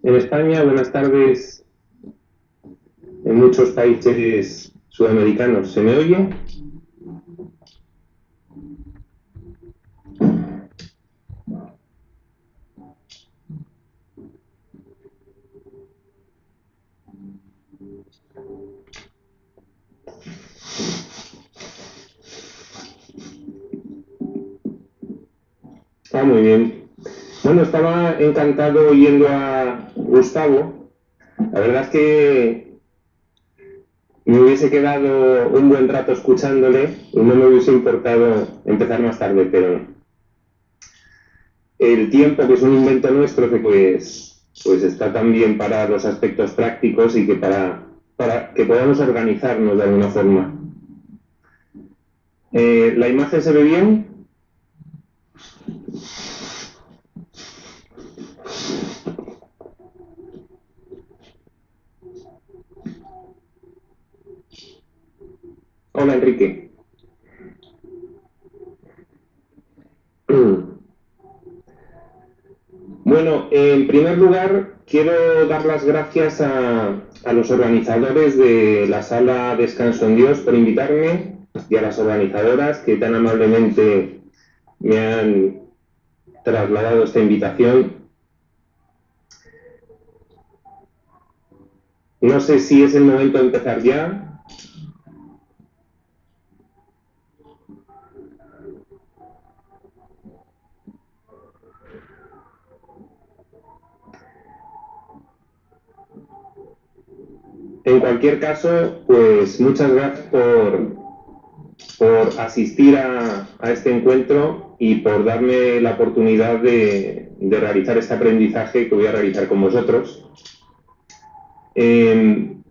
en España, buenas tardes en muchos países sudamericanos. ¿Se me oye? Muy bien. Bueno, estaba encantado oyendo a Gustavo. La verdad es que me hubiese quedado un buen rato escuchándole y no me hubiese importado empezar más tarde, pero el tiempo, que es un invento nuestro, que pues está también para los aspectos prácticos y que para que podamos organizarnos de alguna forma. ¿La imagen se ve bien? Hola, Enrique. Bueno, en primer lugar, quiero dar las gracias a los organizadores de la sala Descanso en Dios por invitarme y a las organizadoras que tan amablemente me han trasladado esta invitación. No sé si es el momento de empezar ya. En cualquier caso, pues muchas gracias por asistir a este encuentro y por darme la oportunidad de realizar este aprendizaje que voy a realizar con vosotros. En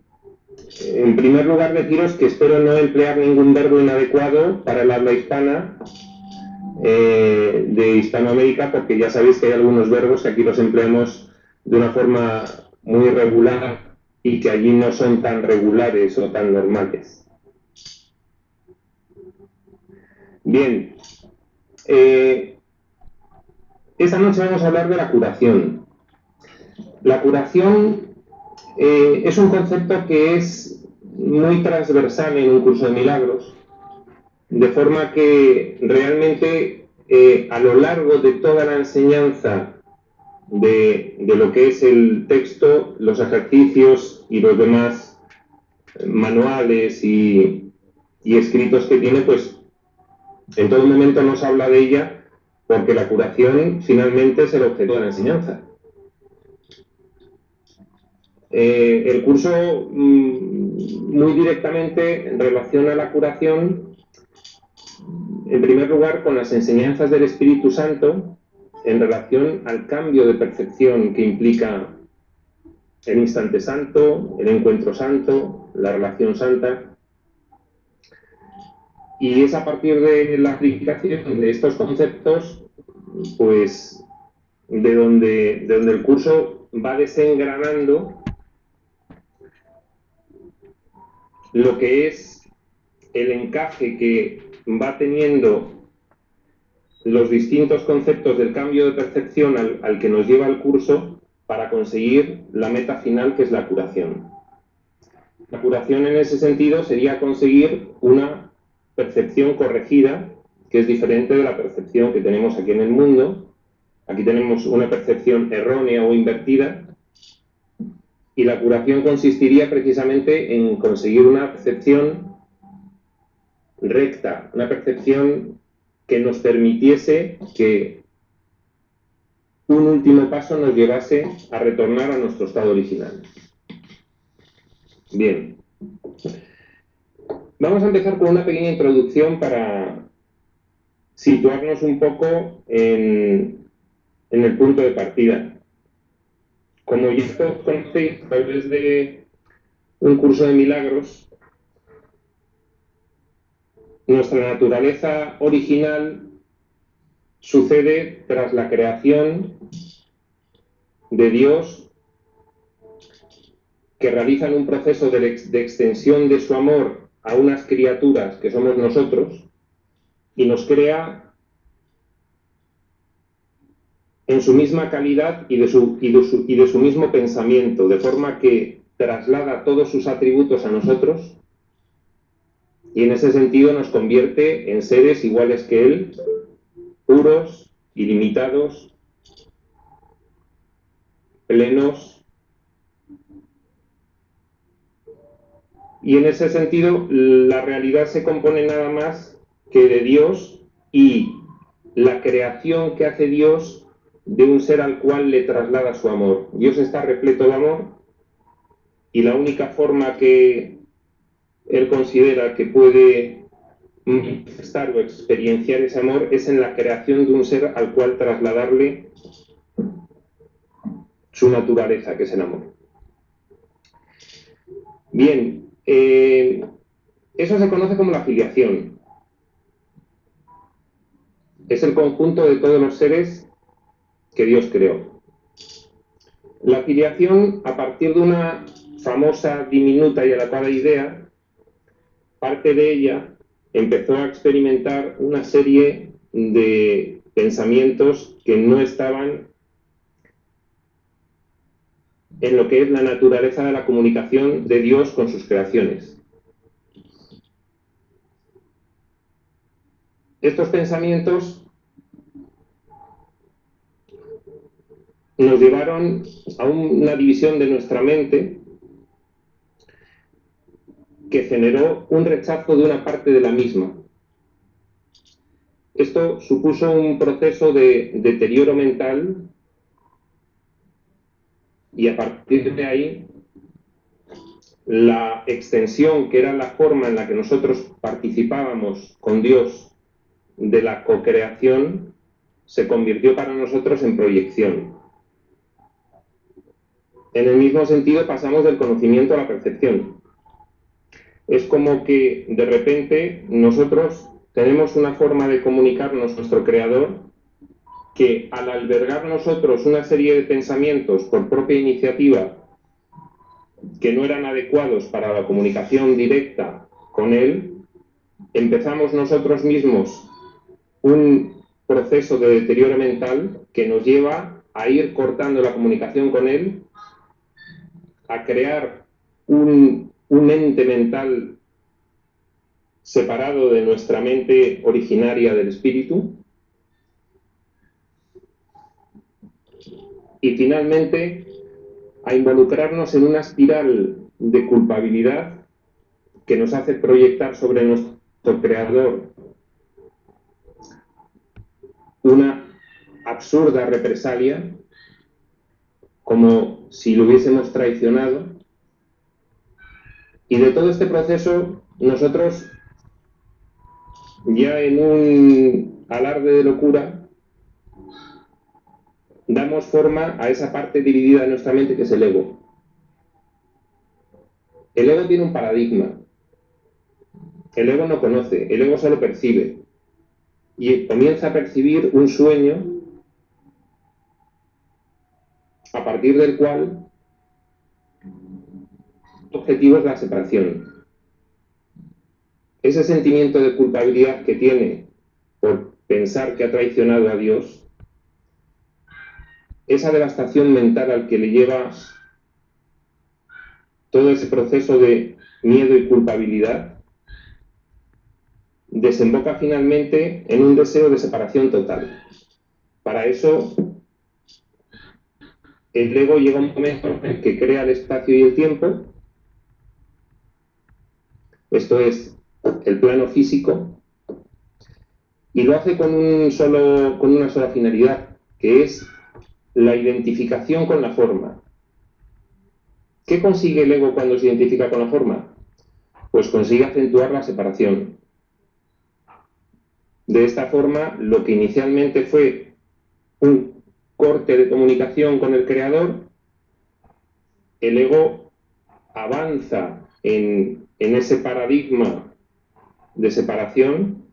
primer lugar, deciros que espero no emplear ningún verbo inadecuado para el habla hispana de Hispanoamérica, porque ya sabéis que hay algunos verbos que aquí los empleamos de una forma muy regular y que allí no son tan regulares o tan normales. Bien, esta noche vamos a hablar de la curación. La curación es un concepto que es muy transversal en un curso de milagros, de forma que realmente a lo largo de toda la enseñanza de lo que es el texto, los ejercicios y los demás manuales y escritos que tiene, pues en todo momento nos habla de ella, porque la curación finalmente es el objeto de la enseñanza. El curso muy directamente relaciona la curación, en primer lugar, con las enseñanzas del Espíritu Santo en relación al cambio de percepción que implica el instante santo, el encuentro santo, la relación santa. Y es a partir de la aplicación de estos conceptos, pues, de donde el curso va desengranando lo que es el encaje que va teniendo los distintos conceptos del cambio de percepción al que nos lleva el curso para conseguir la meta final, que es la curación. La curación en ese sentido sería conseguir una percepción corregida, que es diferente de la percepción que tenemos aquí en el mundo. Aquí tenemos una percepción errónea o invertida, y la curación consistiría precisamente en conseguir una percepción recta, una percepción que nos permitiese que un último paso nos llevase a retornar a nuestro estado original. Bien. Vamos a empezar con una pequeña introducción para situarnos un poco en el punto de partida. Como ya todos conocéis, a través de un curso de milagros, nuestra naturaleza original sucede tras la creación de Dios, que realizan un proceso de extensión de su amor a unas criaturas que somos nosotros, y nos crea en su misma calidad y de su mismo pensamiento, de forma que traslada todos sus atributos a nosotros y en ese sentido nos convierte en seres iguales que Él, puros, ilimitados, plenos. Y en ese sentido la realidad se compone nada más que de Dios y la creación que hace Dios de un ser al cual le traslada su amor. Dios está repleto de amor y la única forma que Él considera que puede manifestar o experienciar ese amor es en la creación de un ser al cual trasladarle su naturaleza, que es el amor. Bien, eso se conoce como la filiación. Es el conjunto de todos los seres que Dios creó. La filiación, a partir de una famosa, diminuta y alocada idea, parte de ella empezó a experimentar una serie de pensamientos que no estaban en lo que es la naturaleza de la comunicación de Dios con sus creaciones. Estos pensamientos nos llevaron a una división de nuestra mente que generó un rechazo de una parte de la misma. Esto supuso un proceso de deterioro mental y a partir de ahí la extensión, que era la forma en la que nosotros participábamos con Dios de la cocreación, se convirtió para nosotros en proyección. En el mismo sentido pasamos del conocimiento a la percepción. Es como que de repente nosotros tenemos una forma de comunicarnos a nuestro Creador que al albergar nosotros una serie de pensamientos por propia iniciativa que no eran adecuados para la comunicación directa con Él, empezamos nosotros mismos un proceso de deterioro mental que nos lleva a ir cortando la comunicación con Él, a crear un ente mental separado de nuestra mente originaria del espíritu y finalmente a involucrarnos en una espiral de culpabilidad que nos hace proyectar sobre nuestro Creador una absurda represalia, como si lo hubiésemos traicionado. Y de todo este proceso nosotros, ya en un alarde de locura, damos forma a esa parte dividida de nuestra mente que es el ego. El ego tiene un paradigma. El ego no conoce, el ego solo percibe. Y comienza a percibir un sueño a partir del cual el objetivo es la separación. Ese sentimiento de culpabilidad que tiene por pensar que ha traicionado a Dios, esa devastación mental al que le lleva todo ese proceso de miedo y culpabilidad, desemboca finalmente en un deseo de separación total. Para eso, el ego llega a un momento en el que crea el espacio y el tiempo, esto es, el plano físico, y lo hace con una sola finalidad, que es la identificación con la forma. ¿Qué consigue el ego cuando se identifica con la forma? Pues consigue acentuar la separación. De esta forma, lo que inicialmente fue un corte de comunicación con el Creador, el ego avanza en ese paradigma de separación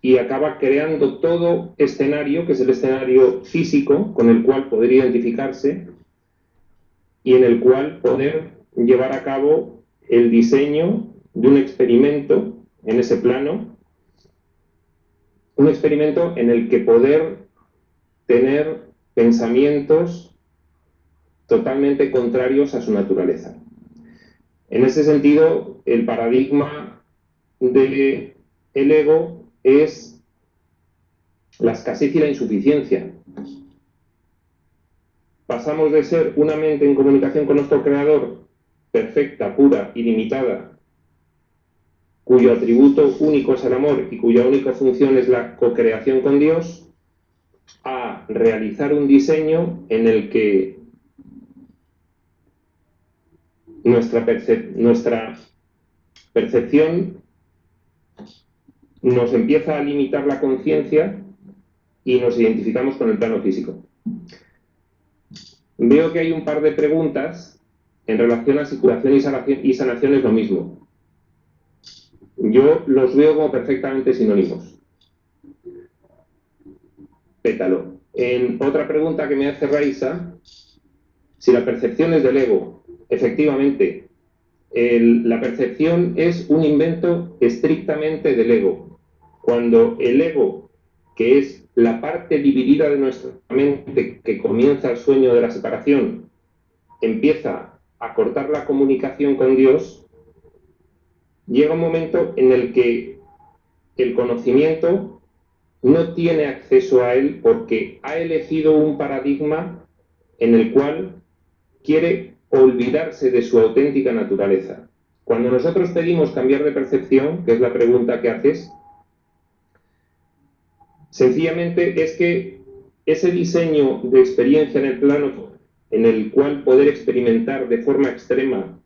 y acaba creando todo escenario, que es el escenario físico, con el cual poder identificarse y en el cual poder llevar a cabo el diseño de un experimento en ese plano, un experimento en el que poder tener pensamientos totalmente contrarios a su naturaleza. En ese sentido, el paradigma del ego es la escasez y la insuficiencia. Pasamos de ser una mente en comunicación con nuestro Creador, perfecta, pura, ilimitada, cuyo atributo único es el amor y cuya única función es la cocreación con Dios, a realizar un diseño en el que nuestra percepción nos empieza a limitar la conciencia y nos identificamos con el plano físico. Veo que hay un par de preguntas en relación a si curación y sanación es lo mismo. Yo los veo como perfectamente sinónimos. Pétalo. En otra pregunta que me hace Raisa, si la percepción es del ego, efectivamente, la percepción es un invento estrictamente del ego. Cuando el ego, que es la parte dividida de nuestra mente que comienza el sueño de la separación, empieza a cortar la comunicación con Dios, llega un momento en el que el conocimiento no tiene acceso a él porque ha elegido un paradigma en el cual quiere olvidarse de su auténtica naturaleza. Cuando nosotros pedimos cambiar de percepción, que es la pregunta que haces, sencillamente es que ese diseño de experiencia en el plano en el cual poder experimentar de forma extrema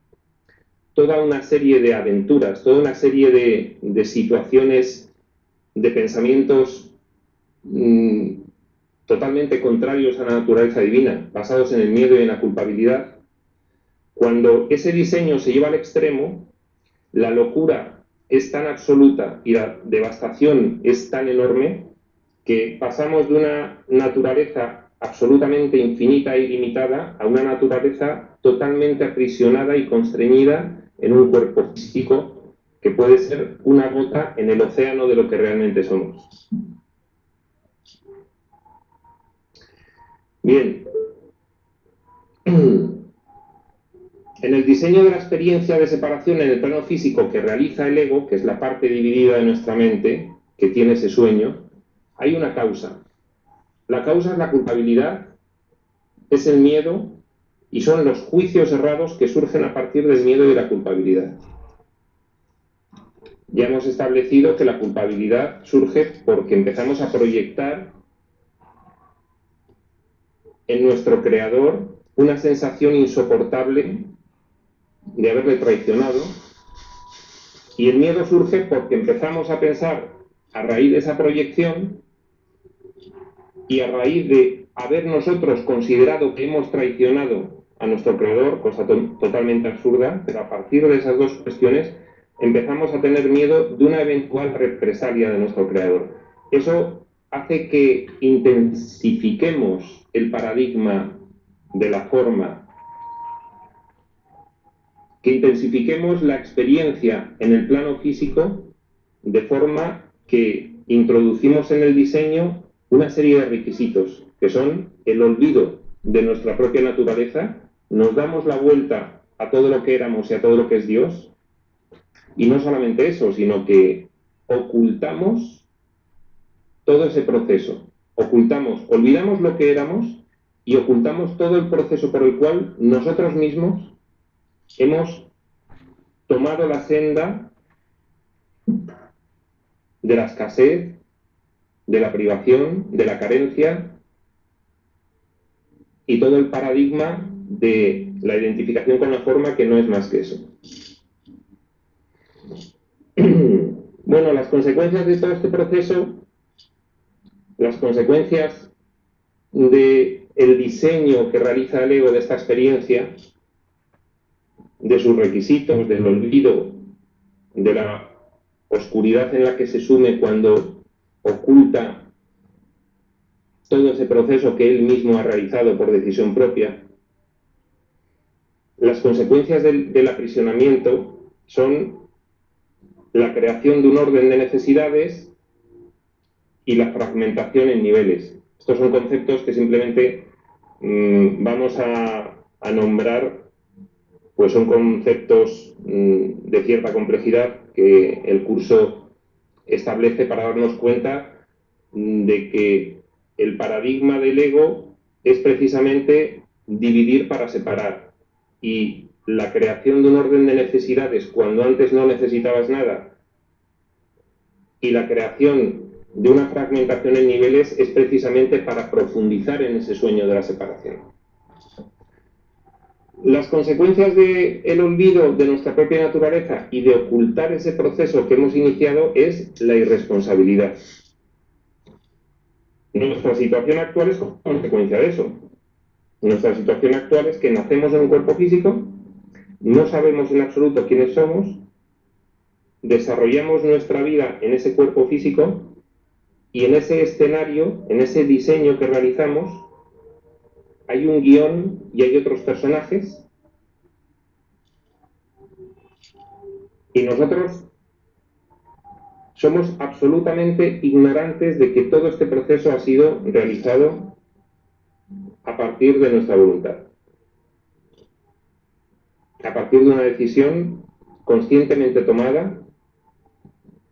toda una serie de aventuras, toda una serie de situaciones, de pensamientos totalmente contrarios a la naturaleza divina, basados en el miedo y en la culpabilidad, cuando ese diseño se lleva al extremo, la locura es tan absoluta y la devastación es tan enorme que pasamos de una naturaleza absolutamente infinita e ilimitada a una naturaleza totalmente aprisionada y constreñida en un cuerpo físico que puede ser una gota en el océano de lo que realmente somos. Bien. En el diseño de la experiencia de separación en el plano físico que realiza el ego, que es la parte dividida de nuestra mente, que tiene ese sueño, hay una causa. La causa es la culpabilidad, es el miedo y son los juicios errados que surgen a partir del miedo y de la culpabilidad. Ya hemos establecido que la culpabilidad surge porque empezamos a proyectar en nuestro creador una sensación insoportable de haberle traicionado, y el miedo surge porque empezamos a pensar a raíz de esa proyección y a raíz de haber nosotros considerado que hemos traicionado a nuestro creador, cosa totalmente absurda, pero a partir de esas dos cuestiones empezamos a tener miedo de una eventual represalia de nuestro creador. Eso hace que intensifiquemos el paradigma de la forma, que intensifiquemos la experiencia en el plano físico de forma que introducimos en el diseño una serie de requisitos, que son el olvido de nuestra propia naturaleza, nos damos la vuelta a todo lo que éramos y a todo lo que es Dios, y no solamente eso, sino que ocultamos todo ese proceso, olvidamos lo que éramos y ocultamos todo el proceso por el cual nosotros mismos hemos tomado la senda de la escasez, de la privación, de la carencia y todo el paradigma de la identificación con la forma, que no es más que eso. Bueno, las consecuencias de todo este proceso, las consecuencias del diseño que realiza el ego de esta experiencia, de sus requisitos, del olvido, de la oscuridad en la que se sume cuando oculta todo ese proceso que él mismo ha realizado por decisión propia. Las consecuencias del aprisionamiento son la creación de un orden de necesidades y la fragmentación en niveles. Estos son conceptos que simplemente vamos a nombrar, pues son conceptos de cierta complejidad que el curso establece para darnos cuenta de que el paradigma del ego es precisamente dividir para separar, y la creación de un orden de necesidades cuando antes no necesitabas nada y la creación de una fragmentación en niveles es precisamente para profundizar en ese sueño de la separación. Las consecuencias del olvido de nuestra propia naturaleza y de ocultar ese proceso que hemos iniciado es la irresponsabilidad. Nuestra situación actual es consecuencia de eso. Nuestra situación actual es que nacemos en un cuerpo físico, no sabemos en absoluto quiénes somos, desarrollamos nuestra vida en ese cuerpo físico y en ese escenario, en ese diseño que realizamos, hay un guión y hay otros personajes y nosotros somos absolutamente ignorantes de que todo este proceso ha sido realizado a partir de nuestra voluntad, a partir de una decisión conscientemente tomada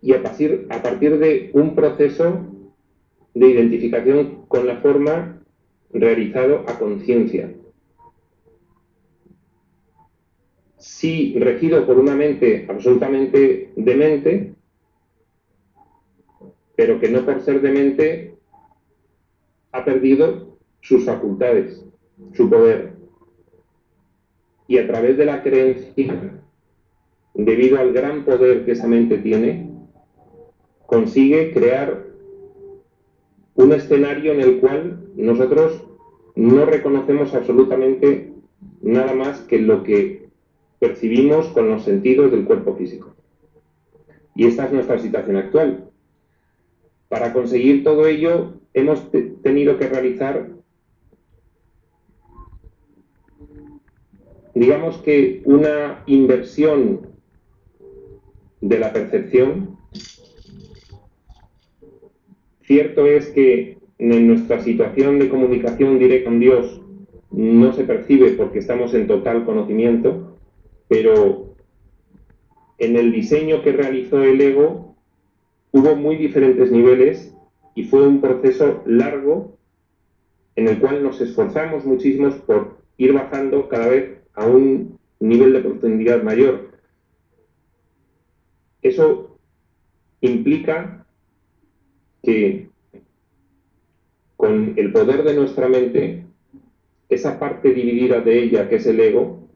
y a partir de un proceso de identificación con la forma realizado a conciencia. Sí, regido por una mente absolutamente demente, pero que no por ser demente ha perdido sus facultades, su poder. Y a través de la creencia, debido al gran poder que esa mente tiene, consigue crear un escenario en el cual nosotros no reconocemos absolutamente nada más que lo que percibimos con los sentidos del cuerpo físico. Y esta es nuestra situación actual. Para conseguir todo ello, hemos tenido que realizar, digamos que una inversión de la percepción. Cierto es que en nuestra situación de comunicación directa con Dios no se percibe porque estamos en total conocimiento, pero en el diseño que realizó el ego hubo muy diferentes niveles y fue un proceso largo en el cual nos esforzamos muchísimo por ir bajando cada vez a un nivel de profundidad mayor. Eso implica que con el poder de nuestra mente, esa parte dividida de ella, que es el ego,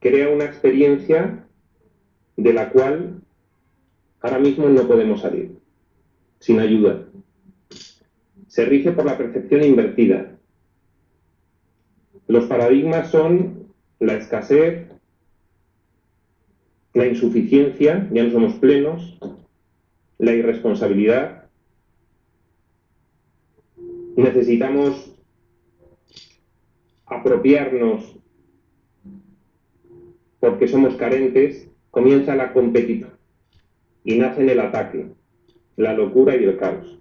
crea una experiencia de la cual ahora mismo no podemos salir, sin ayuda. Se rige por la percepción invertida. Los paradigmas son la escasez, la insuficiencia, ya no somos plenos, la irresponsabilidad. Necesitamos apropiarnos porque somos carentes, comienza la competición y nace en el ataque, la locura y el caos.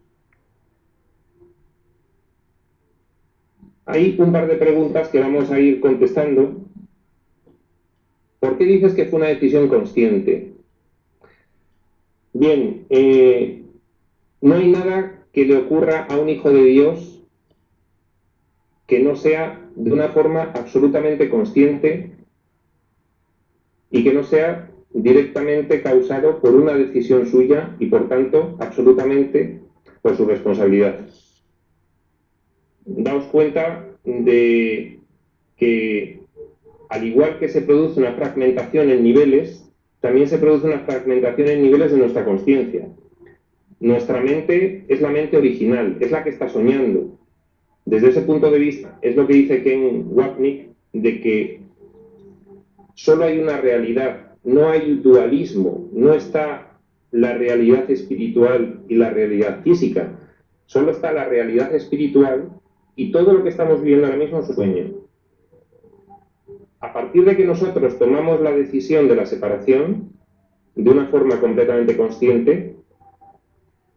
Hay un par de preguntas que vamos a ir contestando. ¿Por qué dices que fue una decisión consciente? Bien, no hay nada que le ocurra a un hijo de Dios que no sea de una forma absolutamente consciente y que no sea directamente causado por una decisión suya y por tanto absolutamente por su responsabilidad. Daos cuenta de que al igual que se produce una fragmentación en niveles, también se produce una fragmentación en niveles de nuestra consciencia. Nuestra mente es la mente original, es la que está soñando. Desde ese punto de vista, es lo que dice Ken Wapnick, de que solo hay una realidad, no hay dualismo, no está la realidad espiritual y la realidad física, solo está la realidad espiritual y todo lo que estamos viviendo ahora mismo es un sueño. A partir de que nosotros tomamos la decisión de la separación de una forma completamente consciente,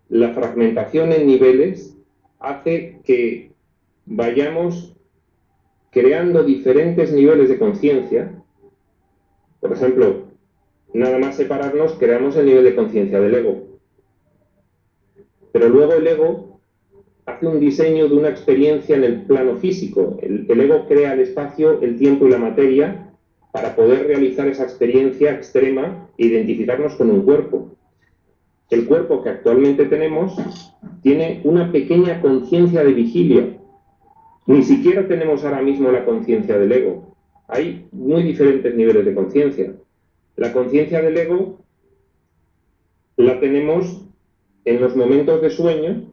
la fragmentación en niveles hace que vayamos creando diferentes niveles de conciencia. Por ejemplo, nada más separarnos, creamos el nivel de conciencia del ego. Pero luego el ego hace un diseño de una experiencia en el plano físico. El ego crea el espacio, el tiempo y la materia para poder realizar esa experiencia extrema e identificarnos con un cuerpo. El cuerpo que actualmente tenemos tiene una pequeña conciencia de vigilia. Ni siquiera tenemos ahora mismo la conciencia del ego. Hay muy diferentes niveles de conciencia. La conciencia del ego la tenemos en los momentos de sueño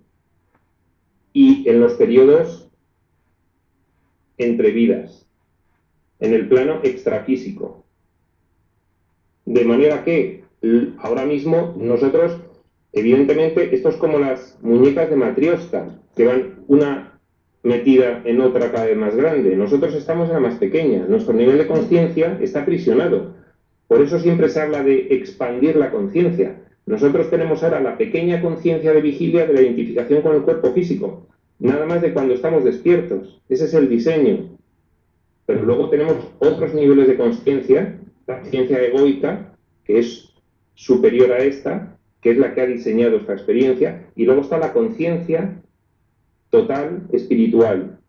y en los periodos entre vidas, en el plano extrafísico. De manera que ahora mismo nosotros, evidentemente, esto es como las muñecas de Matrioshka, que van una metida en otra cada vez más grande. Nosotros estamos en la más pequeña, nuestro nivel de conciencia está aprisionado. Por eso siempre se habla de expandir la conciencia. Nosotros tenemos ahora la pequeña conciencia de vigilia de la identificación con el cuerpo físico, nada más de cuando estamos despiertos. Ese es el diseño. Pero luego tenemos otros niveles de conciencia, la conciencia egoica, que es superior a esta, que es la que ha diseñado esta experiencia, y luego está la conciencia total espiritual,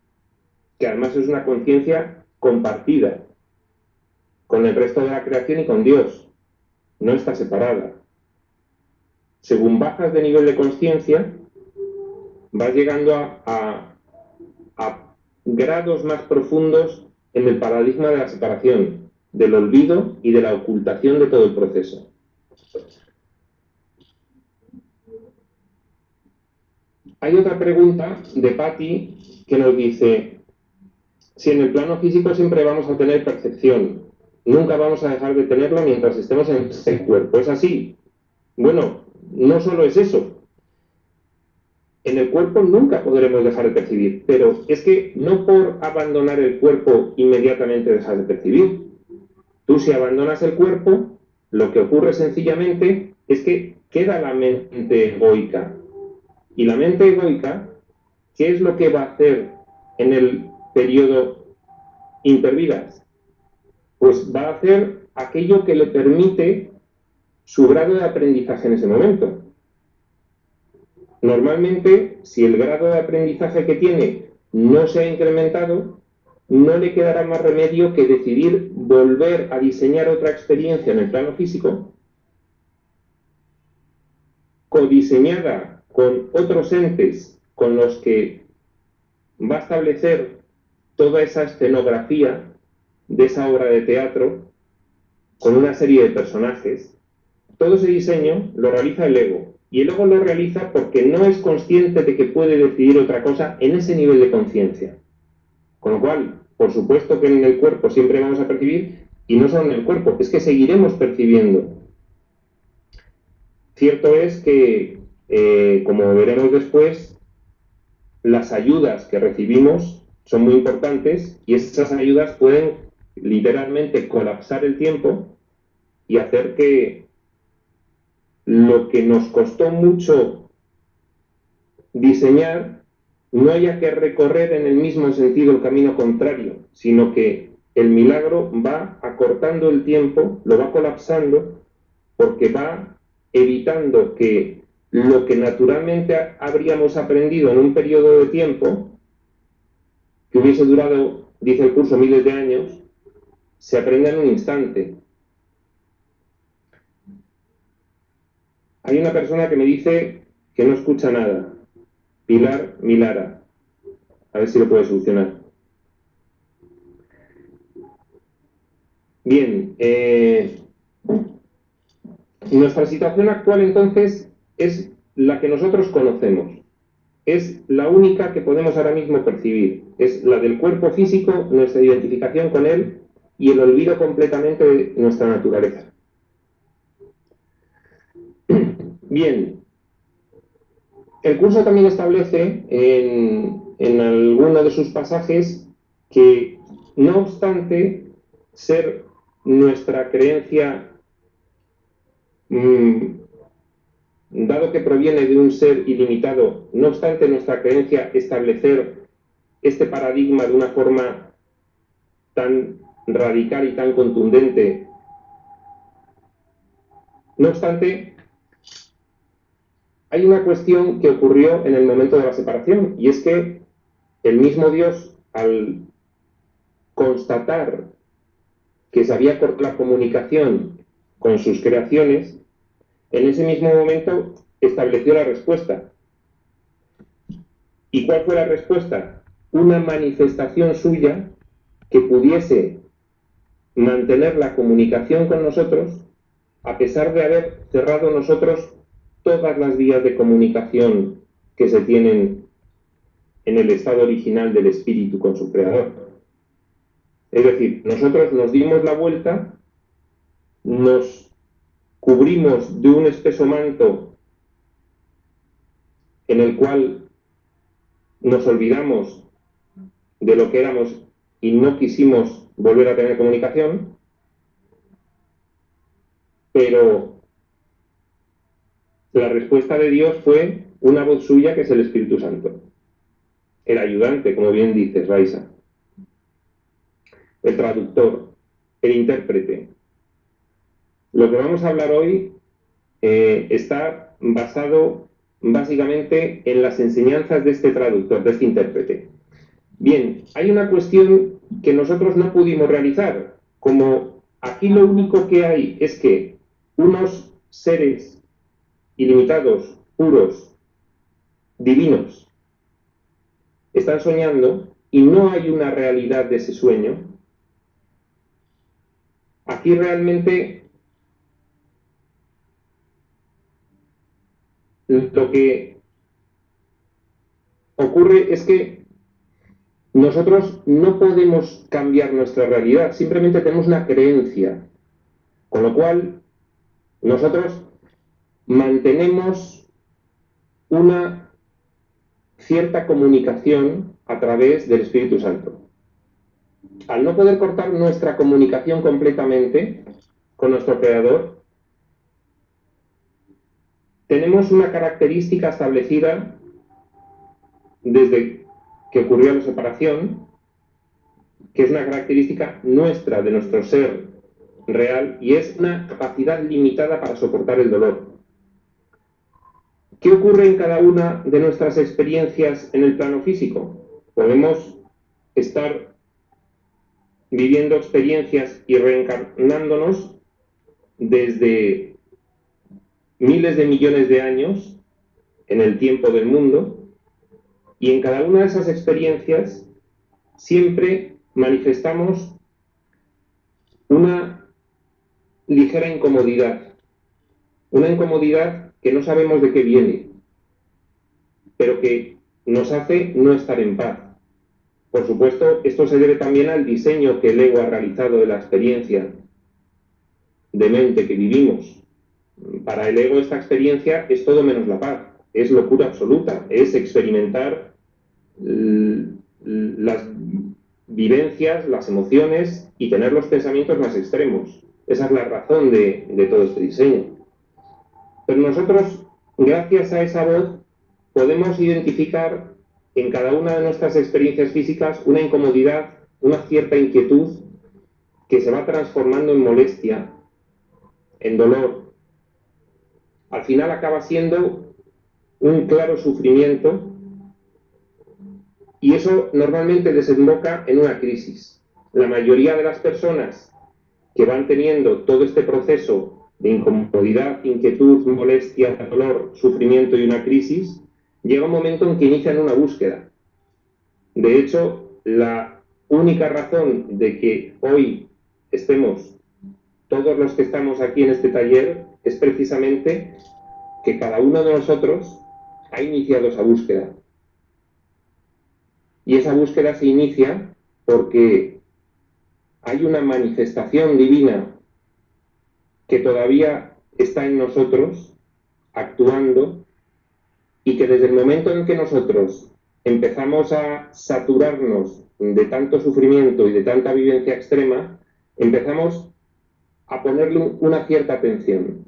que además es una conciencia compartida con el resto de la creación y con Dios, no está separada. Según bajas de nivel de conciencia, vas llegando a grados más profundos en el paradigma de la separación, del olvido y de la ocultación de todo el proceso. Hay otra pregunta de Patti que nos dice: si en el plano físico siempre vamos a tener percepción, nunca vamos a dejar de tenerla mientras estemos en ese cuerpo, ¿es así? Bueno, no solo es eso. En el cuerpo nunca podremos dejar de percibir, pero es que no por abandonar el cuerpo inmediatamente dejas de percibir. Tú, si abandonas el cuerpo, lo que ocurre sencillamente es que queda la mente egoica. Y la mente egoica, ¿qué es lo que va a hacer en el periodo intervidas? Pues va a hacer aquello que le permite su grado de aprendizaje en ese momento. Normalmente, si el grado de aprendizaje que tiene no se ha incrementado, no le quedará más remedio que decidir volver a diseñar otra experiencia en el plano físico, codiseñada con otros entes con los que va a establecer toda esa escenografía de esa obra de teatro, con una serie de personajes. Todo ese diseño lo realiza el ego, y el ego lo realiza porque no es consciente de que puede decidir otra cosa en ese nivel de conciencia. Con lo cual, por supuesto que en el cuerpo siempre vamos a percibir, y no solo en el cuerpo, es que seguiremos percibiendo. Cierto es que, como veremos después, las ayudas que recibimos son muy importantes, y esas ayudas pueden literalmente colapsar el tiempo y hacer que lo que nos costó mucho diseñar no haya que recorrer en el mismo sentido el camino contrario, sino que el milagro va acortando el tiempo, lo va colapsando, porque va evitando que lo que naturalmente habríamos aprendido en un periodo de tiempo, que hubiese durado, dice el curso, miles de años, se aprenda en un instante. Hay una persona que me dice que no escucha nada. Pilar Milara. A ver si lo puede solucionar. Bien. Nuestra situación actual, entonces, es la que nosotros conocemos. Es la única que podemos ahora mismo percibir. Es la del cuerpo físico, nuestra identificación con él y el olvido completamente de nuestra naturaleza. Bien. El curso también establece en alguno de sus pasajes que, no obstante ser nuestra creencia dado que proviene de un ser ilimitado, no obstante nuestra creencia establecer este paradigma de una forma tan radical y tan contundente, no obstante, hay una cuestión que ocurrió en el momento de la separación, y es que el mismo Dios, al constatar que se había cortado la comunicación con sus creaciones, en ese mismo momento estableció la respuesta. ¿Y cuál fue la respuesta? Una manifestación suya que pudiese mantener la comunicación con nosotros a pesar de haber cerrado nosotros todas las vías de comunicación que se tienen en el estado original del espíritu con su creador. Es decir, nosotros nos dimos la vuelta, nos cubrimos de un espeso manto en el cual nos olvidamos de lo que éramos y no quisimos volver a tener comunicación, pero la respuesta de Dios fue una voz suya que es el Espíritu Santo, el ayudante, como bien dices, Raisa, el traductor, el intérprete. Lo que vamos a hablar hoy está basado básicamente en las enseñanzas de este traductor, de este intérprete. Bien, hay una cuestión que nosotros no pudimos realizar. Como aquí lo único que hay es que unos seres ilimitados, puros, divinos, están soñando y no hay una realidad de ese sueño, aquí realmente lo que ocurre es que nosotros no podemos cambiar nuestra realidad, simplemente tenemos una creencia, con lo cual nosotros mantenemos una cierta comunicación a través del Espíritu Santo. Al no poder cortar nuestra comunicación completamente con nuestro Creador, tenemos una característica establecida desde que ocurrió la separación, que es una característica nuestra, de nuestro ser real, y es una capacidad limitada para soportar el dolor. ¿Qué ocurre en cada una de nuestras experiencias en el plano físico? Podemos estar viviendo experiencias y reencarnándonos desde miles de millones de años en el tiempo del mundo, y en cada una de esas experiencias siempre manifestamos una ligera incomodidad, una incomodidad que no sabemos de qué viene, pero que nos hace no estar en paz. Por supuesto, esto se debe también al diseño que el ego ha realizado de la experiencia de mente que vivimos. Para el ego esta experiencia es todo menos la paz, es locura absoluta, es experimentar las vivencias, las emociones y tener los pensamientos más extremos. Esa es la razón de todo este diseño. Pero nosotros, gracias a esa voz, podemos identificar en cada una de nuestras experiencias físicas una incomodidad, una cierta inquietud que se va transformando en molestia, en dolor. Al final acaba siendo un claro sufrimiento, y eso normalmente desemboca en una crisis. La mayoría de las personas que van teniendo todo este proceso de incomodidad, inquietud, molestia, dolor, sufrimiento y una crisis, llega un momento en que inician una búsqueda. De hecho, la única razón de que hoy estemos todos los que estamos aquí en este taller es precisamente que cada uno de nosotros ha iniciado esa búsqueda. Y esa búsqueda se inicia porque hay una manifestación divina que todavía está en nosotros, actuando, y que desde el momento en que nosotros empezamos a saturarnos de tanto sufrimiento y de tanta vivencia extrema, empezamos a ponerle una cierta atención.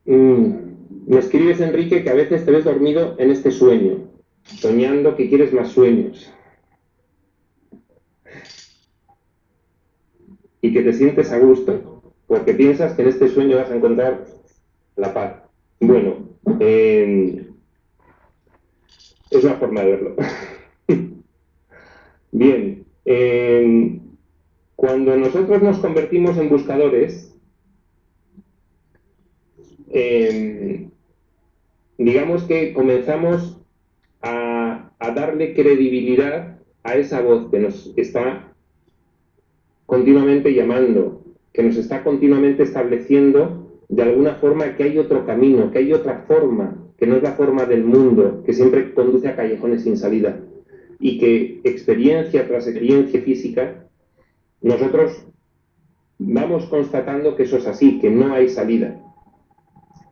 Me escribes, Enrique, que a veces te ves dormido en este sueño, soñando que quieres más sueños y que te sientes a gusto, porque piensas que en este sueño vas a encontrar la paz. Bueno, es una forma de verlo. Bien, cuando nosotros nos convertimos en buscadores, digamos que comenzamos a darle credibilidad a esa voz que nos está continuamente llamando, que nos está continuamente estableciendo de alguna forma que hay otro camino, que hay otra forma, que no es la forma del mundo, que siempre conduce a callejones sin salida, y que experiencia tras experiencia física, nosotros vamos constatando que eso es así, que no hay salida.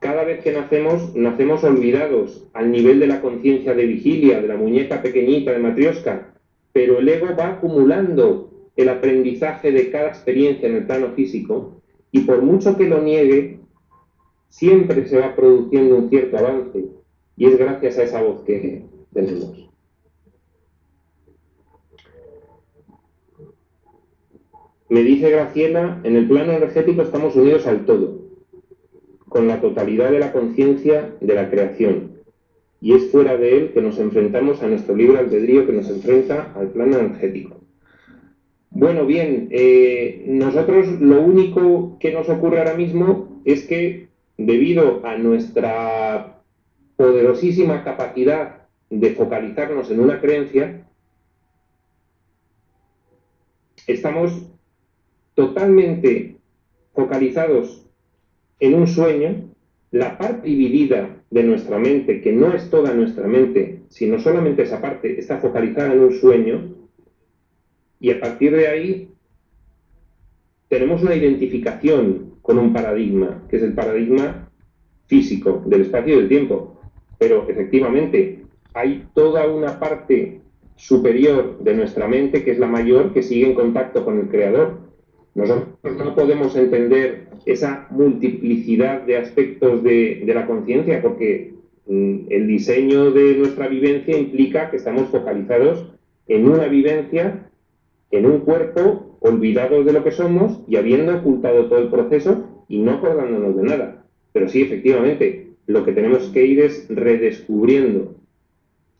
Cada vez que nacemos, nacemos olvidados al nivel de la conciencia de vigilia, de la muñeca pequeñita de Matrioska, pero el ego va acumulando el aprendizaje de cada experiencia en el plano físico y por mucho que lo niegue, siempre se va produciendo un cierto avance y es gracias a esa voz que tenemos. Me dice Graciela, en el plano energético estamos unidos al todo, con la totalidad de la conciencia de la creación. Y es fuera de él que nos enfrentamos a nuestro libre albedrío que nos enfrenta al plano energético. Bueno, bien, nosotros lo único que nos ocurre ahora mismo es que debido a nuestra poderosísima capacidad de focalizarnos en una creencia, estamos totalmente focalizados en un sueño. La parte dividida de nuestra mente, que no es toda nuestra mente, sino solamente esa parte, está focalizada en un sueño, y a partir de ahí tenemos una identificación con un paradigma, que es el paradigma físico del espacio y del tiempo. Pero efectivamente hay toda una parte superior de nuestra mente, que es la mayor, que sigue en contacto con el Creador. Nosotros no podemos entender esa multiplicidad de aspectos de la conciencia porque el diseño de nuestra vivencia implica que estamos focalizados en una vivencia, en un cuerpo, olvidados de lo que somos y habiendo ocultado todo el proceso y no acordándonos de nada. Pero sí, efectivamente, lo que tenemos que ir es redescubriendo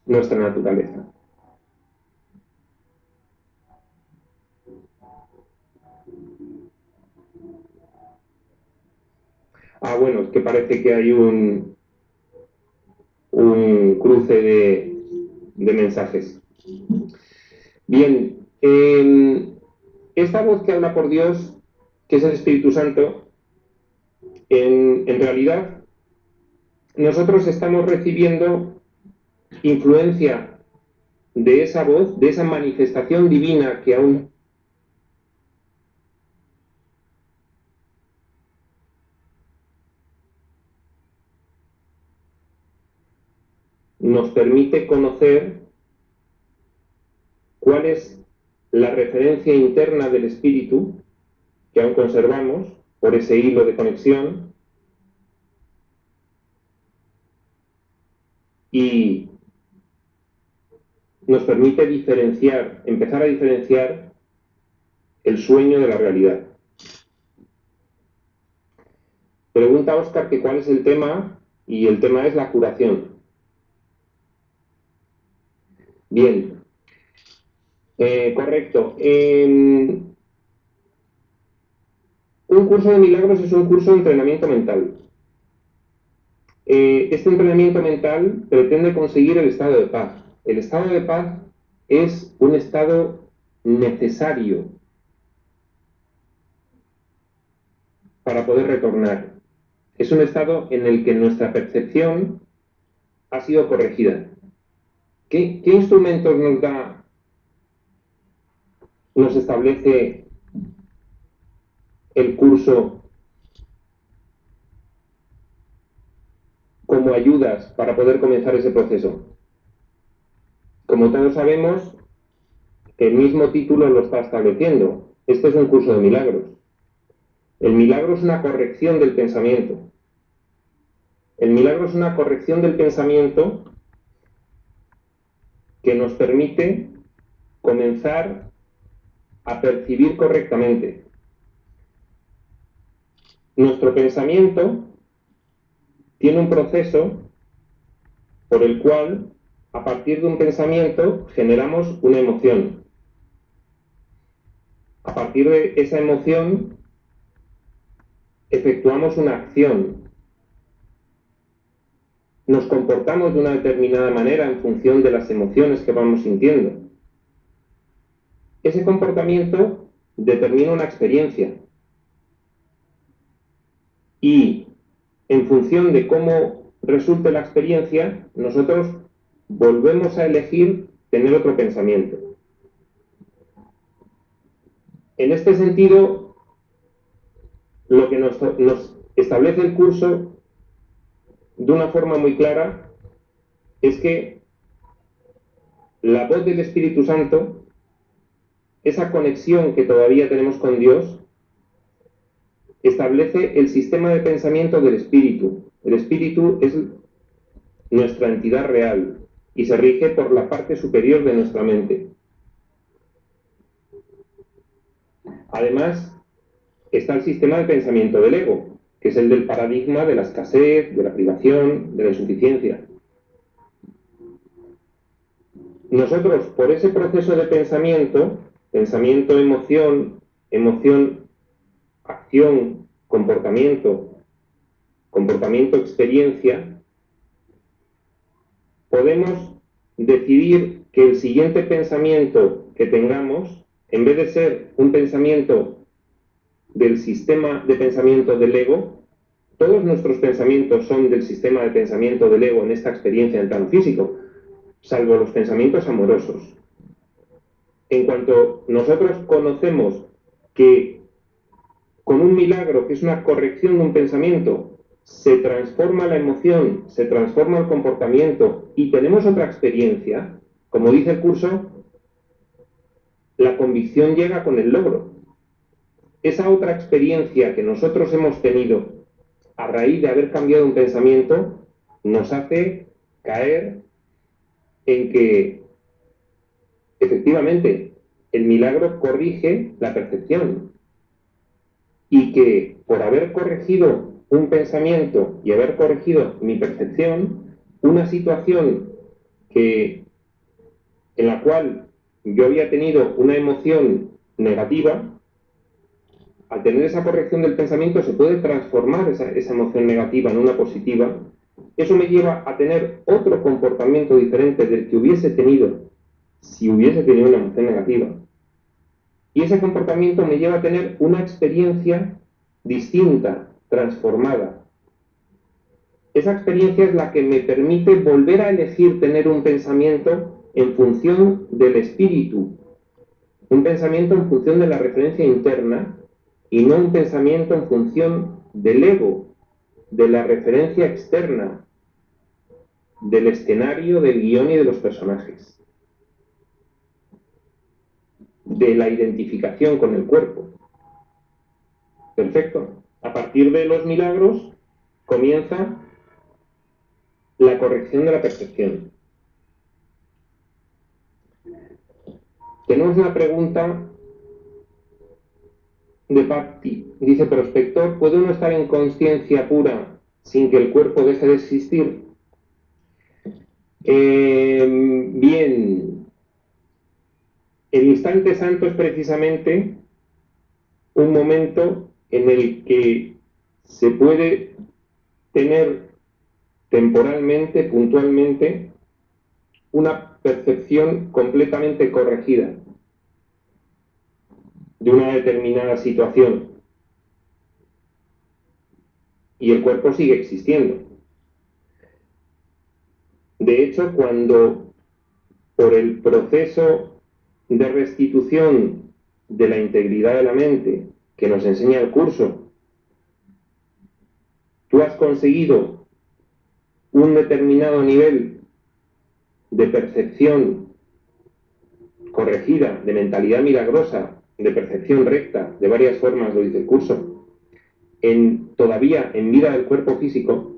nuestra naturaleza. Ah, bueno, es que parece que hay un cruce de mensajes. Bien, esta voz que habla por Dios, que es el Espíritu Santo, en realidad nosotros estamos recibiendo influencia de esa voz, de esa manifestación divina que aún nos permite conocer cuál es la referencia interna del espíritu que aún conservamos por ese hilo de conexión y nos permite diferenciar, empezar a diferenciar el sueño de la realidad. Pregunta Óscar que cuál es el tema y el tema es la curación. Bien, correcto. Un curso de milagros es un curso de entrenamiento mental. Este entrenamiento mental pretende conseguir el estado de paz. El estado de paz es un estado necesario para poder retornar. Es un estado en el que nuestra percepción ha sido corregida. ¿Qué instrumentos nos establece el curso como ayudas para poder comenzar ese proceso? Como todos sabemos, el mismo título lo está estableciendo. Este es un curso de milagros. El milagro es una corrección del pensamiento. El milagro es una corrección del pensamiento que nos permite comenzar a percibir correctamente. Nuestro pensamiento tiene un proceso por el cual, a partir de un pensamiento, generamos una emoción. A partir de esa emoción, efectuamos una acción. Nos comportamos de una determinada manera en función de las emociones que vamos sintiendo. Ese comportamiento determina una experiencia. Y en función de cómo resulte la experiencia, nosotros volvemos a elegir tener otro pensamiento. En este sentido, lo que nos establece el curso de una forma muy clara es que la voz del Espíritu Santo, esa conexión que todavía tenemos con Dios, establece el sistema de pensamiento del Espíritu. El Espíritu es nuestra entidad real y se rige por la parte superior de nuestra mente. Además, está el sistema de pensamiento del ego, que es el del paradigma de la escasez, de la privación, de la insuficiencia. Nosotros, por ese proceso de pensamiento, emoción, acción, comportamiento, experiencia, podemos decidir que el siguiente pensamiento que tengamos, en vez de ser un pensamiento del sistema de pensamiento del ego, todos nuestros pensamientos son del sistema de pensamiento del ego en esta experiencia en plano físico, salvo los pensamientos amorosos. En cuanto nosotros conocemos que con un milagro, que es una corrección de un pensamiento, se transforma la emoción, se transforma el comportamiento y tenemos otra experiencia, como dice el curso, la convicción llega con el logro. Esa otra experiencia que nosotros hemos tenido a raíz de haber cambiado un pensamiento nos hace caer en que efectivamente el milagro corrige la percepción y que por haber corregido un pensamiento y haber corregido mi percepción, una situación en la cual yo había tenido una emoción negativa, al tener esa corrección del pensamiento se puede transformar esa emoción negativa en una positiva. Eso me lleva a tener otro comportamiento diferente del que hubiese tenido si hubiese tenido una emoción negativa. Y ese comportamiento me lleva a tener una experiencia distinta, transformada. Esa experiencia es la que me permite volver a elegir tener un pensamiento en función del espíritu, un pensamiento en función de la referencia interna y no un pensamiento en función del ego, de la referencia externa, del escenario, del guión y de los personajes, de la identificación con el cuerpo. Perfecto. A partir de los milagros comienza la corrección de la percepción. Tenemos una pregunta de Patti. Dice, prospector, ¿puede uno estar en conciencia pura sin que el cuerpo deje de existir? Bien. El instante santo es precisamente un momento en el que se puede tener temporalmente, puntualmente, una percepción completamente corregida de una determinada situación y el cuerpo sigue existiendo. De hecho, cuando por el proceso de restitución de la integridad de la mente que nos enseña el curso, tú has conseguido un determinado nivel de percepción corregida, de mentalidad milagrosa, de percepción recta, de varias formas, lo dice el curso, todavía en vida del cuerpo físico,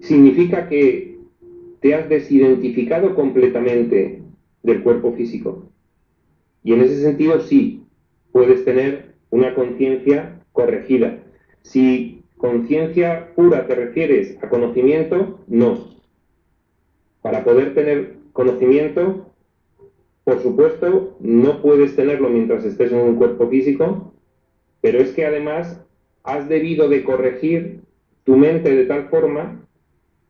significa que te has desidentificado completamente del cuerpo físico. Y en ese sentido sí, puedes tener una conciencia corregida. Si conciencia pura te refieres a conocimiento, no. Para poder tener conocimiento, por supuesto, no puedes tenerlo mientras estés en un cuerpo físico, pero es que además has debido de corregir tu mente de tal forma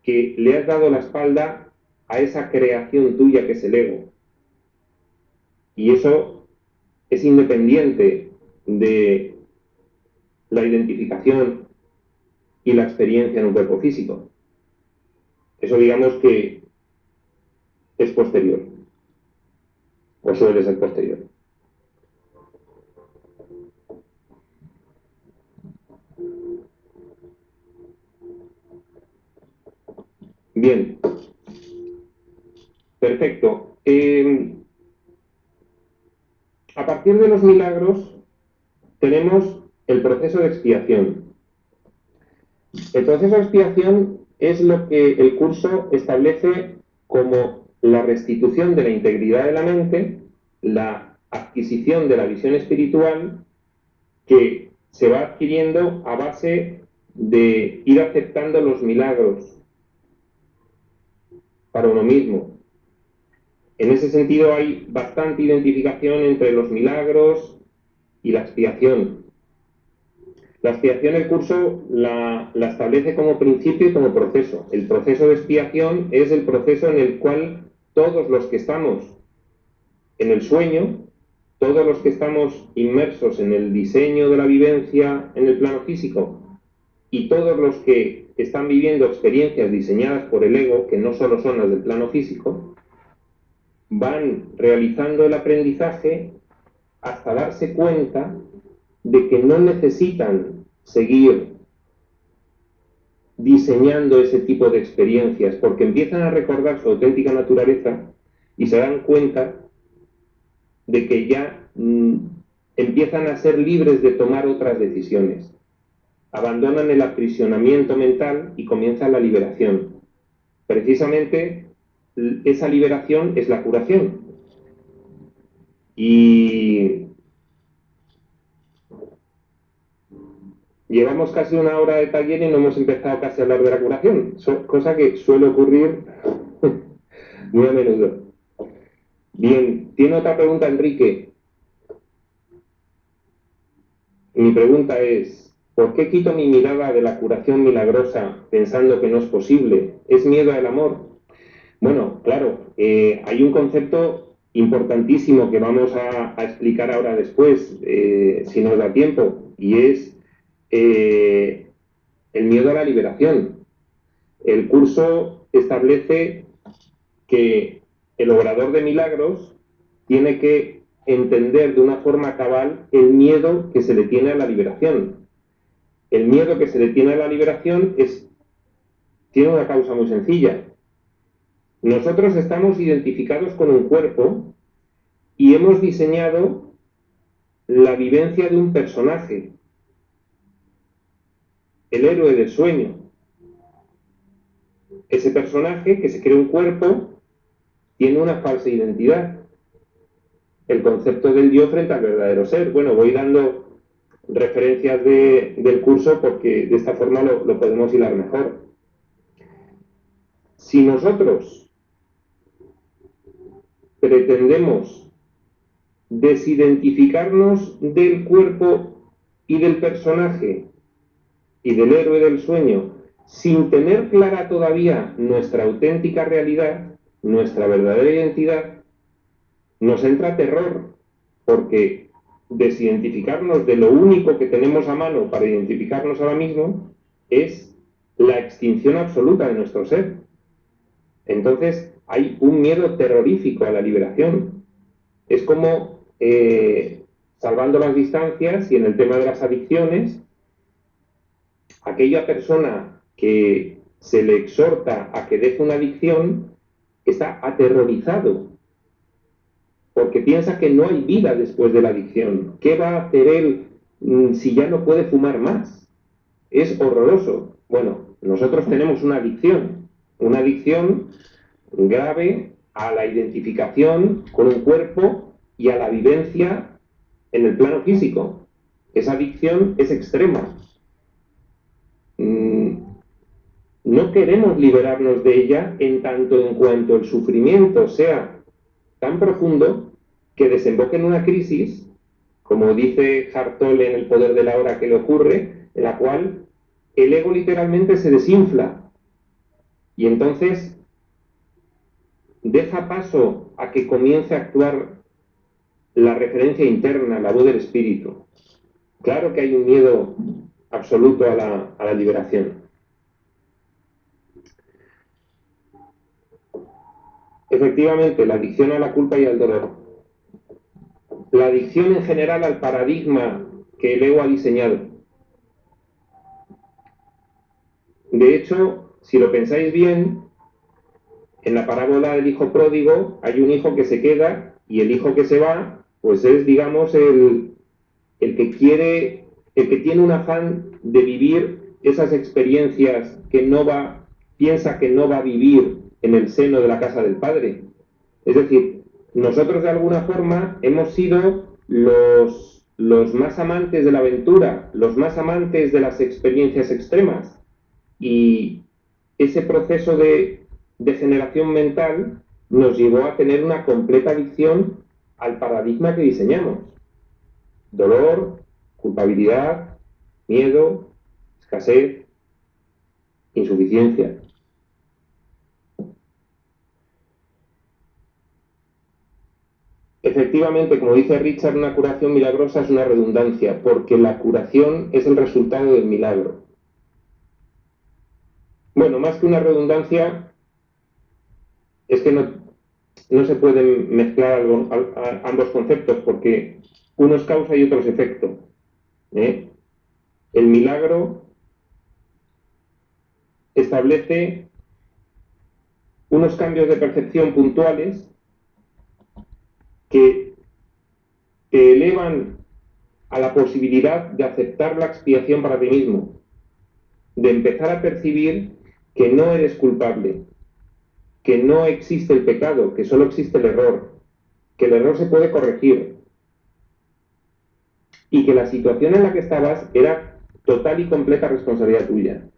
que le has dado la espalda a esa creación tuya que es el ego. Y eso es independiente de la identificación y la experiencia en un cuerpo físico. Eso digamos que es posterior, o suele ser posterior. Bien, perfecto. A partir de los milagros tenemos el proceso de expiación. El proceso de expiación es lo que el curso establece como la restitución de la integridad de la mente, la adquisición de la visión espiritual que se va adquiriendo a base de ir aceptando los milagros para uno mismo. En ese sentido hay bastante identificación entre los milagros y la expiación. La expiación el curso la establece como principio y como proceso. El proceso de expiación es el proceso en el cual todos los que estamos en el sueño, todos los que estamos inmersos en el diseño de la vivencia en el plano físico y todos los que están viviendo experiencias diseñadas por el ego, que no solo son las del plano físico, van realizando el aprendizaje hasta darse cuenta de que no necesitan seguir diseñando ese tipo de experiencias, porque empiezan a recordar su auténtica naturaleza y se dan cuenta de que ya empiezan a ser libres de tomar otras decisiones. Abandonan el aprisionamiento mental y comienza la liberación. Precisamente esa liberación es la curación. Y llevamos casi una hora de taller y no hemos empezado casi a hablar de la curación, cosa que suele ocurrir muy a menudo. Bien, tiene otra pregunta Enrique. Mi pregunta es, ¿por qué quito mi mirada de la curación milagrosa pensando que no es posible? ¿Es miedo al amor? Bueno, claro, hay un concepto importantísimo que vamos a explicar ahora después, si nos da tiempo, y es el miedo a la liberación. El curso establece que el obrador de milagros tiene que entender de una forma cabal el miedo que se le tiene a la liberación. El miedo que se le tiene a la liberación tiene una causa muy sencilla. Nosotros estamos identificados con un cuerpo y hemos diseñado la vivencia de un personaje, el héroe del sueño. Ese personaje que se crea un cuerpo tiene una falsa identidad. El concepto del yo frente al verdadero ser. Bueno, voy dando referencias del curso porque de esta forma lo podemos hilar mejor. Si nosotros pretendemos desidentificarnos del cuerpo y del personaje y del héroe del sueño sin tener clara todavía nuestra auténtica realidad, nuestra verdadera identidad, nos entra terror, porque desidentificarnos de lo único que tenemos a mano para identificarnos ahora mismo es la extinción absoluta de nuestro ser. Entonces hay un miedo terrorífico a la liberación. Es como, salvando las distancias y en el tema de las adicciones, aquella persona que se le exhorta a que deje una adicción está aterrorizado porque piensa que no hay vida después de la adicción. ¿Qué va a hacer él si ya no puede fumar más? Es horroroso. Bueno, Nosotros tenemos una adicción grave a la identificación con un cuerpo y a la vivencia en el plano físico. Esa adicción es extrema. No queremos liberarnos de ella en tanto en cuanto el sufrimiento sea tan profundo que desemboque en una crisis, como dice Hartol en El poder de la hora que le ocurre, en la cual el ego literalmente se desinfla y entonces deja paso a que comience a actuar la referencia interna, la voz del espíritu. Claro que hay un miedo absoluto a la liberación. Efectivamente, la adicción a la culpa y al dolor. La adicción en general al paradigma que el ego ha diseñado. De hecho, si lo pensáis bien, en la parábola del hijo pródigo hay un hijo que se queda y el hijo que se va, pues es, digamos, el que tiene un afán de vivir esas experiencias que piensa que no va a vivir en el seno de la casa del Padre. Es decir, nosotros de alguna forma hemos sido los más amantes de la aventura, los más amantes de las experiencias extremas. Y ese proceso de degeneración mental nos llevó a tener una completa adicción al paradigma que diseñamos. Dolor, culpabilidad, miedo, escasez, insuficiencia. Efectivamente, como dice Richard, una curación milagrosa es una redundancia, porque la curación es el resultado del milagro. Bueno, más que una redundancia, es que no se pueden mezclar ambos conceptos, porque uno es causa y otro es efecto. El milagro establece unos cambios de percepción puntuales que te elevan a la posibilidad de aceptar la expiación para ti mismo, de empezar a percibir que no eres culpable, que no existe el pecado, que solo existe el error, que el error se puede corregir y que la situación en la que estabas era total y completa responsabilidad tuya.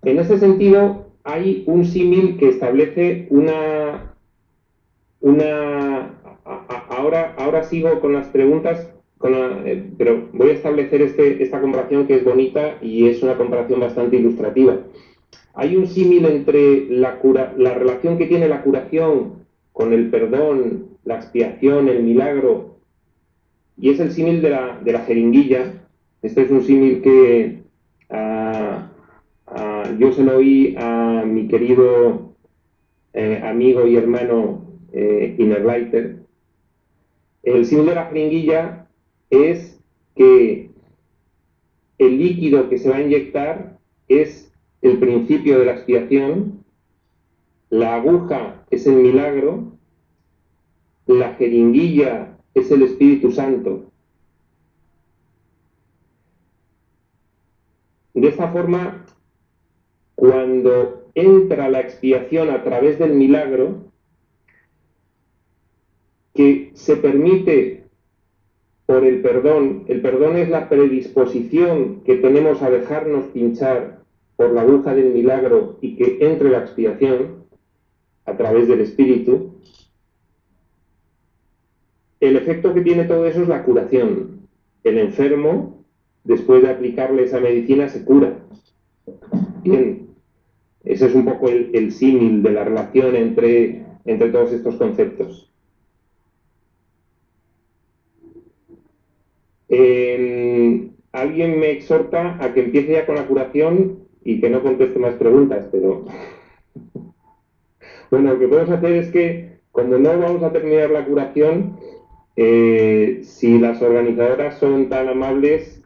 En ese sentido, hay un símil que establece ahora sigo con las preguntas, pero voy a establecer esta comparación que es bonita y es una comparación bastante ilustrativa. Hay un símil entre la relación que tiene la curación con el perdón, la expiación, el milagro, y es el símil de la jeringuilla. Este es un símil que yo se lo oí a mi querido amigo y hermano Innerleiter. El símil de la jeringuilla es que el líquido que se va a inyectar es el principio de la expiación, la aguja es el milagro, la jeringuilla es el Espíritu Santo. De esta forma, cuando entra la expiación a través del milagro, que se permite por el perdón es la predisposición que tenemos a dejarnos pinchar por la aguja del milagro y que entre la expiación a través del Espíritu. El efecto que tiene todo eso es la curación. El enfermo, después de aplicarle esa medicina, se cura. Bien, ese es un poco el símil de la relación entre todos estos conceptos. Alguien me exhorta a que empiece ya con la curación y que no conteste más preguntas, pero bueno, lo que podemos hacer es que cuando no vamos a terminar la curación, si las organizadoras son tan amables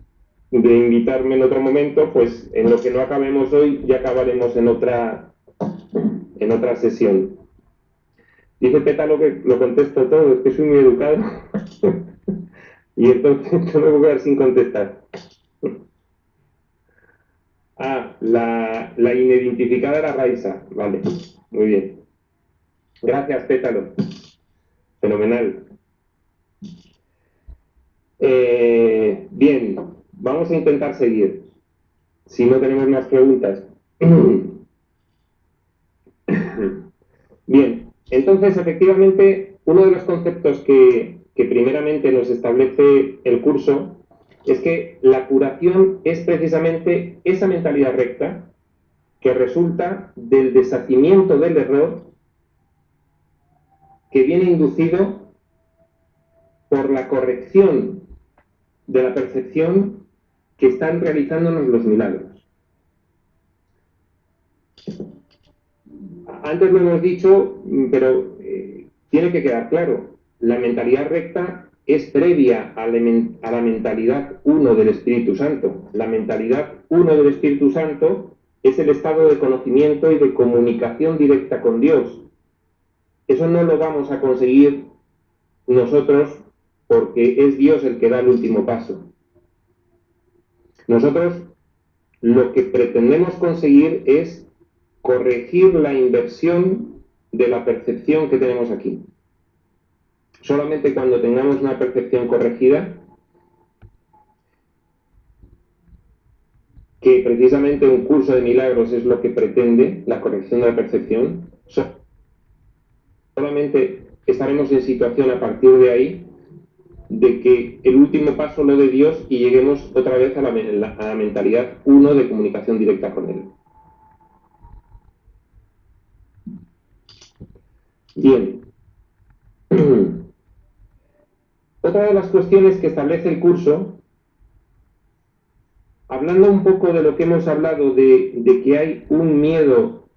de invitarme en otro momento, pues en lo que no acabemos hoy ya acabaremos en otra sesión. Dice Pétalo que lo contesto todo, es que soy muy educado y entonces no me voy a quedar sin contestar. La inidentificada era Raisa. Vale, muy bien. Gracias, Pétalo. Fenomenal. Bien, vamos a intentar seguir. Si no tenemos más preguntas. Bien, entonces, efectivamente, uno de los conceptos que primeramente nos establece el curso es que la curación es precisamente esa mentalidad recta que resulta del deshacimiento del error que viene inducido por la corrección de la percepción que están realizándonos los milagros. Antes lo hemos dicho, pero tiene que quedar claro, la mentalidad recta es previa a la mentalidad 1 del Espíritu Santo. La mentalidad 1 del Espíritu Santo es el estado de conocimiento y de comunicación directa con Dios. Eso no lo vamos a conseguir nosotros porque es Dios el que da el último paso. Nosotros lo que pretendemos conseguir es corregir la inversión de la percepción que tenemos aquí. Solamente cuando tengamos una percepción corregida, que precisamente un curso de milagros es lo que pretende, la corrección de la percepción, solamente estaremos en situación a partir de ahí de que el último paso lo de Dios y lleguemos otra vez a la mentalidad 1 de comunicación directa con Él. Bien. Otra de las cuestiones que establece el curso, hablando un poco de lo que hemos hablado de que hay un miedo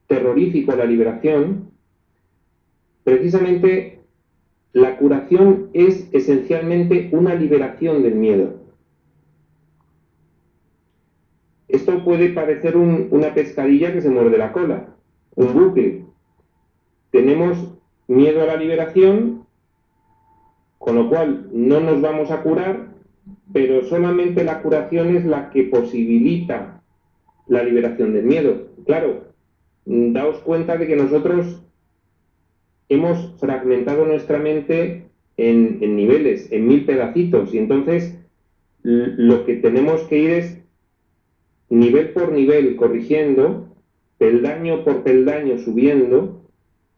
terrorífico a la liberación, precisamente la curación es esencialmente una liberación del miedo. Esto puede parecer una pescadilla que se muerde la cola, un bucle. Tenemos miedo a la liberación, con lo cual no nos vamos a curar, pero solamente la curación es la que posibilita la liberación del miedo. Claro, daos cuenta de que nosotros hemos fragmentado nuestra mente en niveles, en 1000 pedacitos, y entonces lo que tenemos que ir es nivel por nivel corrigiendo, peldaño por peldaño subiendo,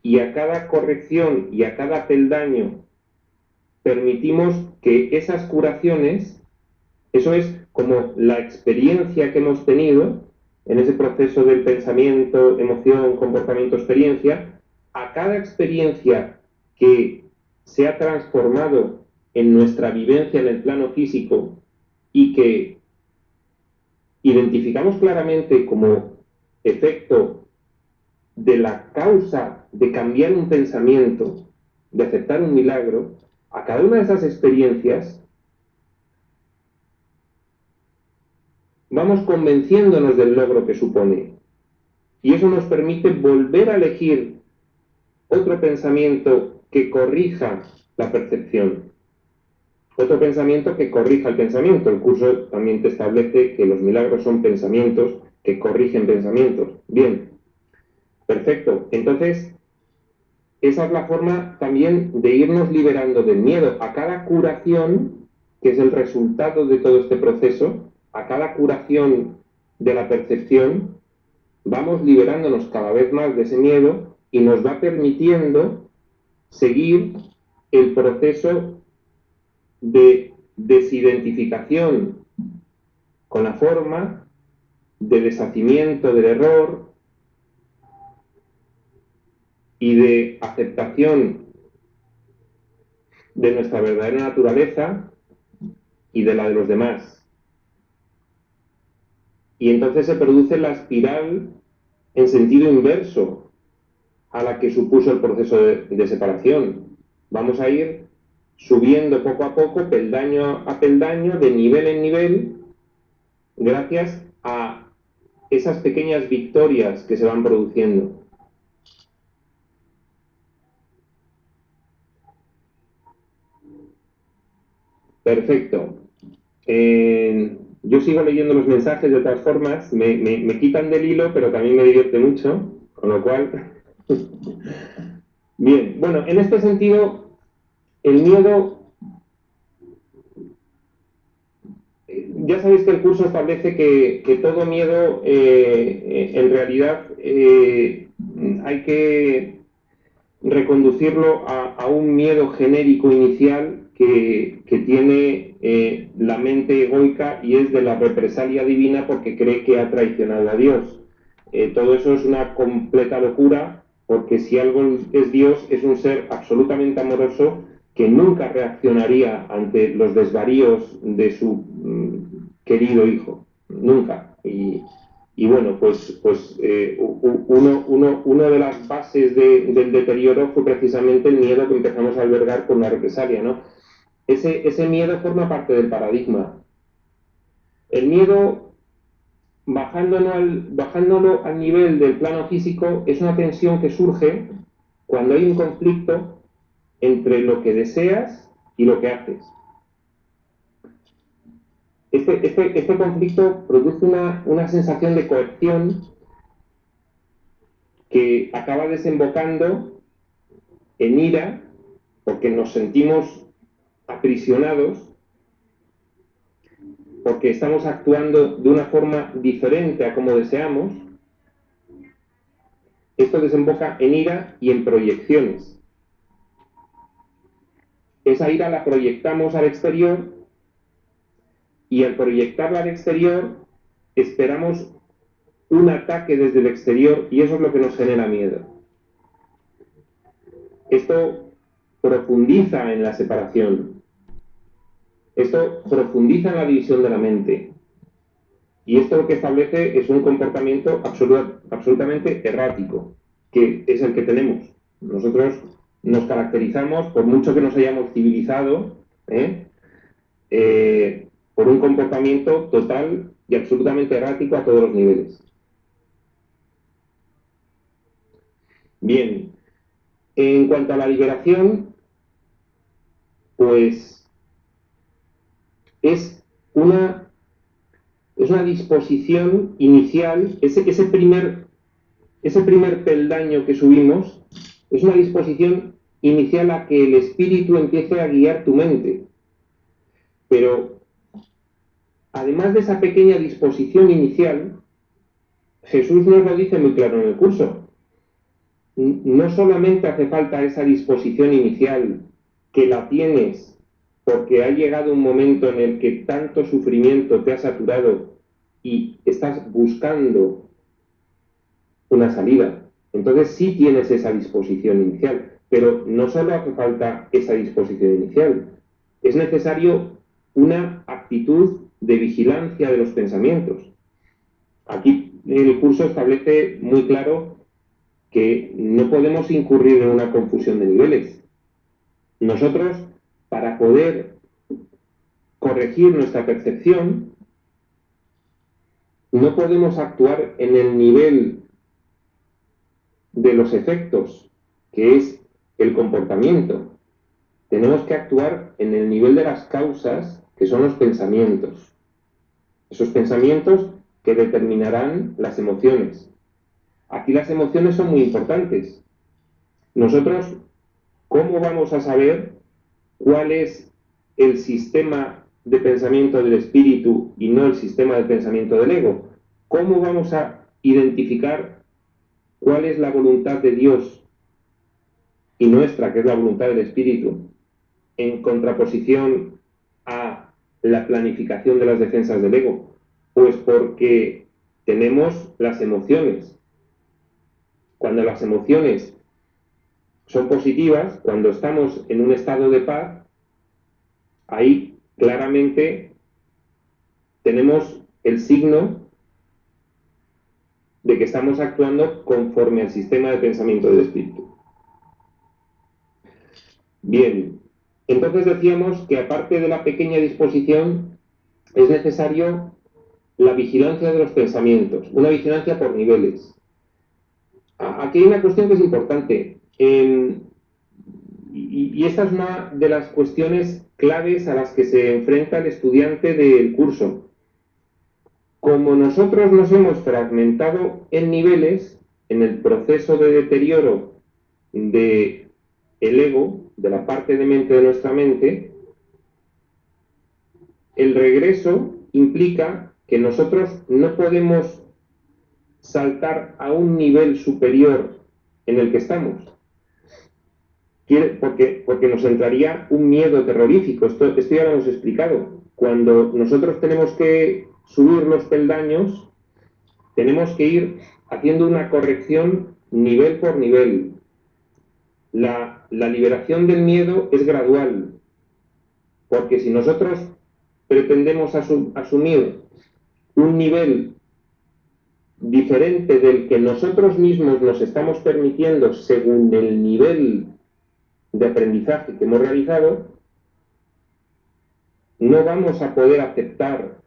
y a cada corrección y a cada peldaño permitimos que esas curaciones, eso es como la experiencia que hemos tenido en ese proceso del pensamiento, emoción, comportamiento, experiencia, a cada experiencia que se ha transformado en nuestra vivencia en el plano físico y que identificamos claramente como efecto de la causa de cambiar un pensamiento, de aceptar un milagro, a cada una de esas experiencias vamos convenciéndonos del logro que supone. Y eso nos permite volver a elegir otro pensamiento que corrija la percepción. Otro pensamiento que corrija el pensamiento. El curso también te establece que los milagros son pensamientos que corrigen pensamientos. Bien, perfecto. Entonces, esa es la forma también de irnos liberando del miedo. A cada curación, que es el resultado de todo este proceso, a cada curación de la percepción, vamos liberándonos cada vez más de ese miedo y nos va permitiendo seguir el proceso de desidentificación con la forma, de deshacimiento del error y de aceptación de nuestra verdadera naturaleza y de la de los demás. Y entonces se produce la espiral en sentido inverso a la que supuso el proceso de separación. Vamos a ir subiendo poco a poco, peldaño a peldaño, de nivel en nivel, gracias a esas pequeñas victorias que se van produciendo. Perfecto. Yo sigo leyendo los mensajes de todas formas, me quitan del hilo, pero también me divierte mucho, con lo cual... Bien, bueno, en este sentido, el miedo... Ya sabéis que el curso establece que todo miedo, en realidad, hay que reconducirlo a un miedo genérico inicial que tiene la mente egoica y es de la represalia divina porque cree que ha traicionado a Dios. Todo eso es una completa locura, porque si algo es Dios, es un ser absolutamente amoroso que nunca reaccionaría ante los desvaríos de su querido hijo. Nunca. Y bueno, una de las bases del deterioro fue precisamente el miedo que empezamos a albergar por la represalia, ¿no? Ese miedo forma parte del paradigma. El miedo, bajándolo al nivel del plano físico, es una tensión que surge cuando hay un conflicto entre lo que deseas y lo que haces. Este conflicto produce una sensación de coerción que acaba desembocando en ira, porque nos sentimos aprisionados, porque estamos actuando de una forma diferente a como deseamos. Esto desemboca en ira y en proyecciones. Esa ira la proyectamos al exterior y al proyectarla al exterior esperamos un ataque desde el exterior y eso es lo que nos genera miedo. Esto profundiza en la separación. Esto profundiza en la división de la mente. Y esto lo que establece es un comportamiento absolutamente errático, que es el que tenemos. Nosotros nos caracterizamos, por mucho que nos hayamos civilizado, por un comportamiento total y absolutamente errático a todos los niveles. Bien, en cuanto a la liberación, pues es una disposición inicial, ese primer peldaño que subimos, es una disposición inicial a que el espíritu empiece a guiar tu mente. Pero, además de esa pequeña disposición inicial, Jesús nos lo dice muy claro en el curso. No solamente hace falta esa disposición inicial, que la tienes porque ha llegado un momento en el que tanto sufrimiento te ha saturado y estás buscando una salida. Entonces sí tienes esa disposición inicial, pero no solo hace falta esa disposición inicial, es necesario una actitud de vigilancia de los pensamientos. Aquí el curso establece muy claro que no podemos incurrir en una confusión de niveles. Nosotros, para poder corregir nuestra percepción, no podemos actuar en el nivel de los efectos, que es el comportamiento. Tenemos que actuar en el nivel de las causas, que son los pensamientos. Esos pensamientos que determinarán las emociones. Aquí las emociones son muy importantes. Nosotros, ¿cómo vamos a saber cuál es el sistema de pensamiento del espíritu y no el sistema de pensamiento del ego? ¿Cómo vamos a identificar cuál es la voluntad de Dios y nuestra, que es la voluntad del espíritu, en contraposición a la planificación de las defensas del ego? Pues porque tenemos las emociones. Cuando las emociones son positivas, cuando estamos en un estado de paz, ahí claramente tenemos el signo de que estamos actuando conforme al sistema de pensamiento del espíritu. Bien, entonces decíamos que aparte de la pequeña disposición, es necesario la vigilancia de los pensamientos, una vigilancia por niveles. Aquí hay una cuestión que es importante, y esta es una de las cuestiones claves a las que se enfrenta el estudiante del curso. como nosotros nos hemos fragmentado en niveles, en el proceso de deterioro del ego, de la parte de mente de nuestra mente, el regreso implica que nosotros no podemos saltar a un nivel superior en el que estamos. Porque nos entraría un miedo terrorífico. Esto ya lo hemos explicado. Cuando nosotros tenemos que subir los peldaños, tenemos que ir haciendo una corrección nivel por nivel. La liberación del miedo es gradual, porque si nosotros pretendemos asumir un nivel diferente del que nosotros mismos nos estamos permitiendo según el nivel de aprendizaje que hemos realizado, no vamos a poder aceptar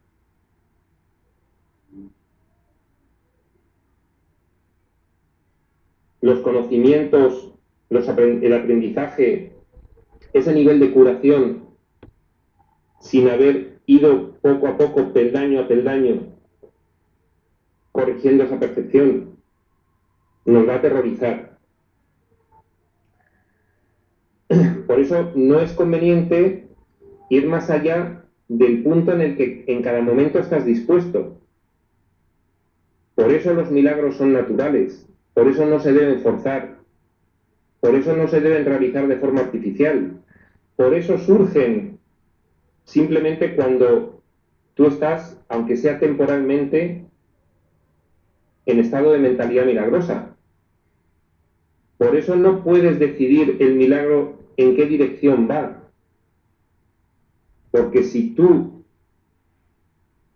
los conocimientos, el aprendizaje, ese nivel de curación, sin haber ido poco a poco, peldaño a peldaño, corrigiendo esa percepción. Nos va a aterrorizar. Por eso no es conveniente ir más allá del punto en el que en cada momento estás dispuesto. Por eso los milagros son naturales, por eso no se deben forzar, por eso no se deben realizar de forma artificial, por eso surgen simplemente cuando tú estás, aunque sea temporalmente, en estado de mentalidad milagrosa. Por eso no puedes decidir el milagro en qué dirección va. Porque si tú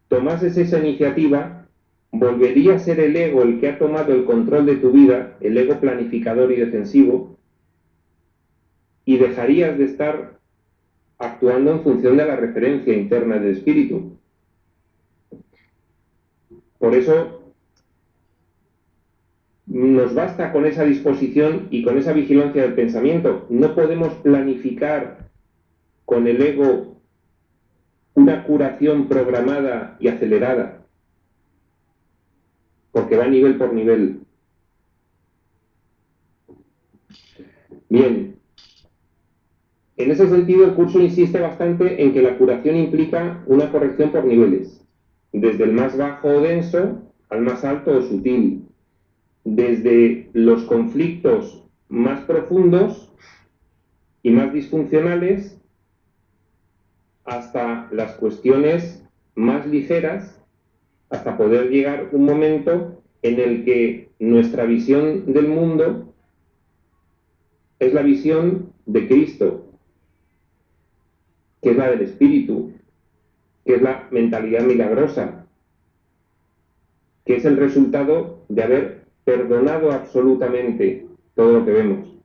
tomases esa iniciativa, volvería a ser el ego el que ha tomado el control de tu vida, el ego planificador y defensivo, y dejarías de estar actuando en función de la referencia interna del espíritu. Por eso nos basta con esa disposición y con esa vigilancia del pensamiento. No podemos planificar con el ego una curación programada y acelerada, porque va nivel por nivel. Bien, en ese sentido el curso insiste bastante en que la curación implica una corrección por niveles, desde el más bajo o denso al más alto o sutil, desde los conflictos más profundos y más disfuncionales hasta las cuestiones más ligeras, hasta poder llegar un momento en el que nuestra visión del mundo es la visión de Cristo, que es la del Espíritu, que es la mentalidad milagrosa, que es el resultado de haber perdonado absolutamente todo lo que vemos.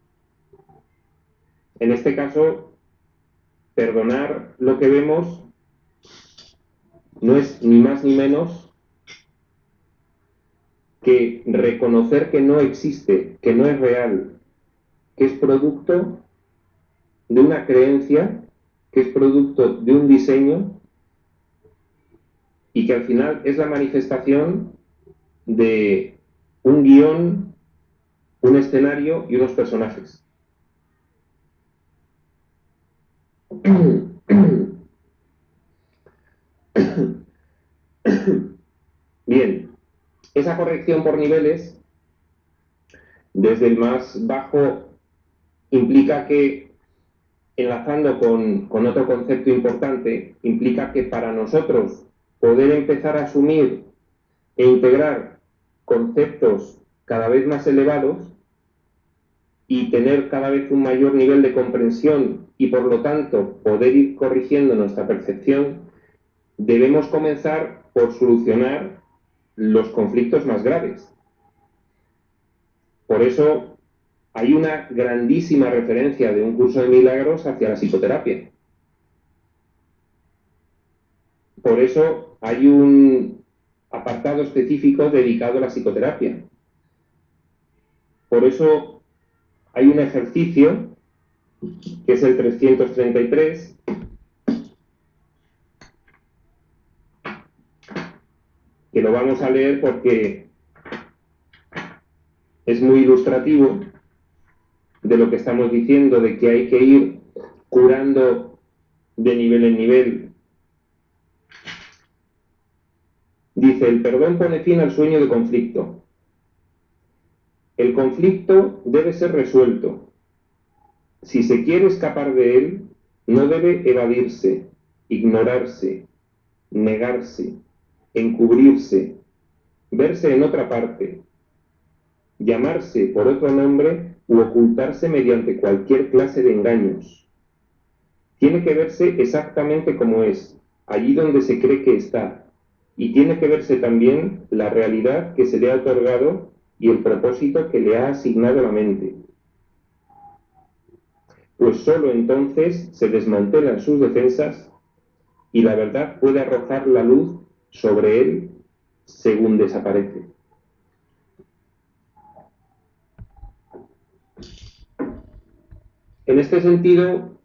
En este caso, perdonar lo que vemos no es ni más ni menos que reconocer que no existe, que no es real, que es producto de una creencia, que es producto de un diseño y que al final es la manifestación de un guión, un escenario y unos personajes. Bien, esa corrección por niveles, desde el más bajo, implica que, enlazando con otro concepto importante, implica que para nosotros poder empezar a asumir e integrar conceptos cada vez más elevados y tener cada vez un mayor nivel de comprensión y por lo tanto poder ir corrigiendo nuestra percepción, debemos comenzar por solucionar los conflictos más graves. Por eso hay una grandísima referencia de un curso de milagros hacia la psicoterapia. Por eso hay un apartado específico dedicado a la psicoterapia. Por eso hay un ejercicio, que es el 333, que lo vamos a leer porque es muy ilustrativo de lo que estamos diciendo, de que hay que ir curando de nivel en nivel. Dice, el perdón pone fin al sueño de conflicto. El conflicto debe ser resuelto. Si se quiere escapar de él, no debe evadirse, ignorarse, negarse, encubrirse, verse en otra parte, llamarse por otro nombre u ocultarse mediante cualquier clase de engaños. Tiene que verse exactamente como es, allí donde se cree que está, y tiene que verse también la realidad que se le ha otorgado y el propósito que le ha asignado la mente. Pues sólo entonces se desmantelan sus defensas y la verdad puede arrojar la luz sobre él según desaparece. En este sentido,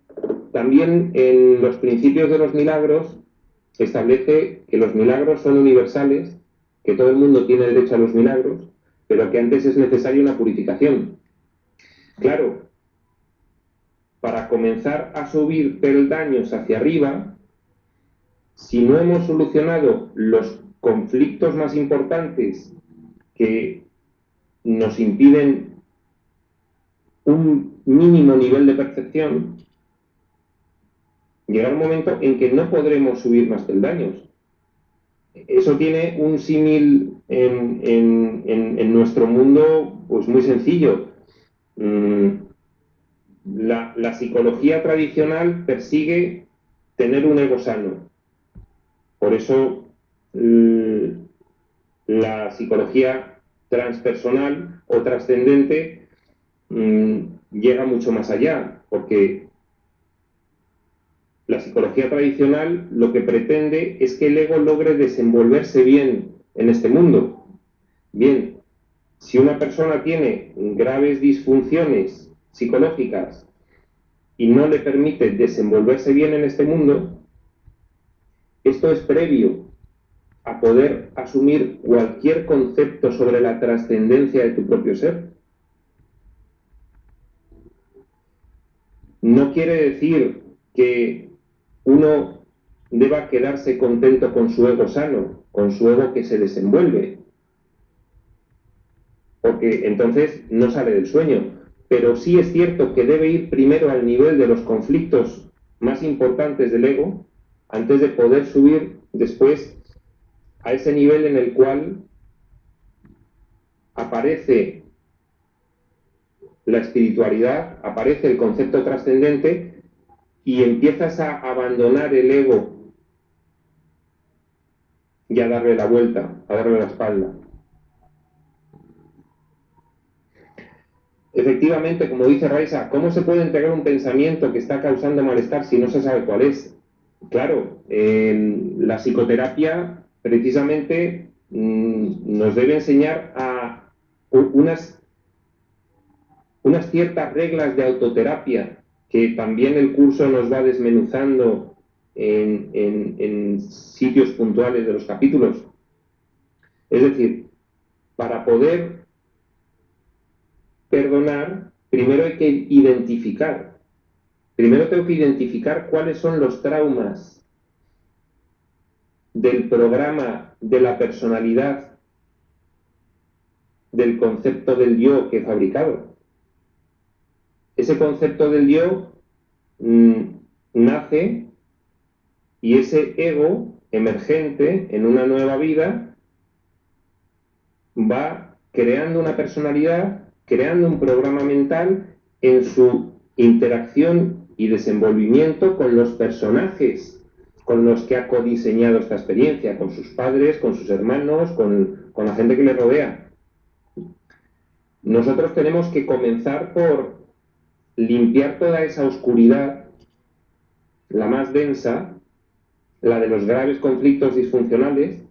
también en los principios de los milagros establece que los milagros son universales, que todo el mundo tiene derecho a los milagros, pero que antes es necesaria una purificación. Claro, para comenzar a subir peldaños hacia arriba, si no hemos solucionado los conflictos más importantes que nos impiden un mínimo nivel de percepción, llegará un momento en que no podremos subir más peldaños. Eso tiene un símil en nuestro mundo pues muy sencillo. La psicología tradicional persigue tener un ego sano. Por eso la psicología transpersonal o trascendente llega mucho más allá, porque la psicología tradicional lo que pretende es que el ego logre desenvolverse bien en este mundo. Bien, si una persona tiene graves disfunciones psicológicas y no le permite desenvolverse bien en este mundo, esto es previo a poder asumir cualquier concepto sobre la trascendencia de tu propio ser. No quiere decir que uno deba quedarse contento con su ego sano, con su ego que se desenvuelve, porque entonces no sale del sueño. Pero sí es cierto que debe ir primero al nivel de los conflictos más importantes del ego, antes de poder subir después a ese nivel en el cual aparece la espiritualidad, aparece el concepto trascendente y empiezas a abandonar el ego y a darle la vuelta, a darle la espalda. Efectivamente, como dice Raisa, ¿cómo se puede entregar un pensamiento que está causando malestar si no se sabe cuál es? Claro, la psicoterapia precisamente nos debe enseñar a unas ciertas reglas de autoterapia que también el curso nos va desmenuzando en sitios puntuales de los capítulos. Es decir, para poder perdonar, primero hay que identificar. Primero tengo que identificar cuáles son los traumas del programa de la personalidad, del concepto del yo que he fabricado. Ese concepto del yo nace y ese ego emergente en una nueva vida va creando una personalidad, creando un programa mental en su interacción y desenvolvimiento con los personajes con los que ha codiseñado esta experiencia, con sus padres, con sus hermanos, con la gente que le rodea. Nosotros tenemos que comenzar por limpiar toda esa oscuridad, la más densa, la de los graves conflictos disfuncionales,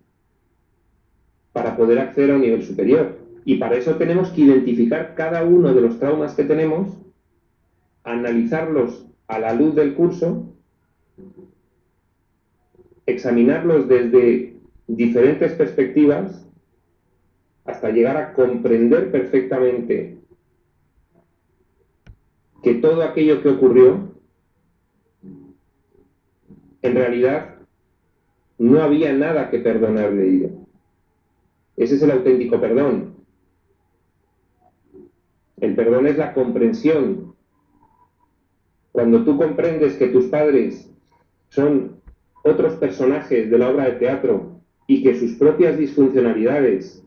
para poder acceder a un nivel superior. Y para eso tenemos que identificar cada uno de los traumas que tenemos, analizarlos a la luz del curso, examinarlos desde diferentes perspectivas hasta llegar a comprender perfectamente que todo aquello que ocurrió, en realidad no había nada que perdonar de ello. Ese es el auténtico perdón. El perdón es la comprensión. Cuando tú comprendes que tus padres son otros personajes de la obra de teatro y que sus propias disfuncionalidades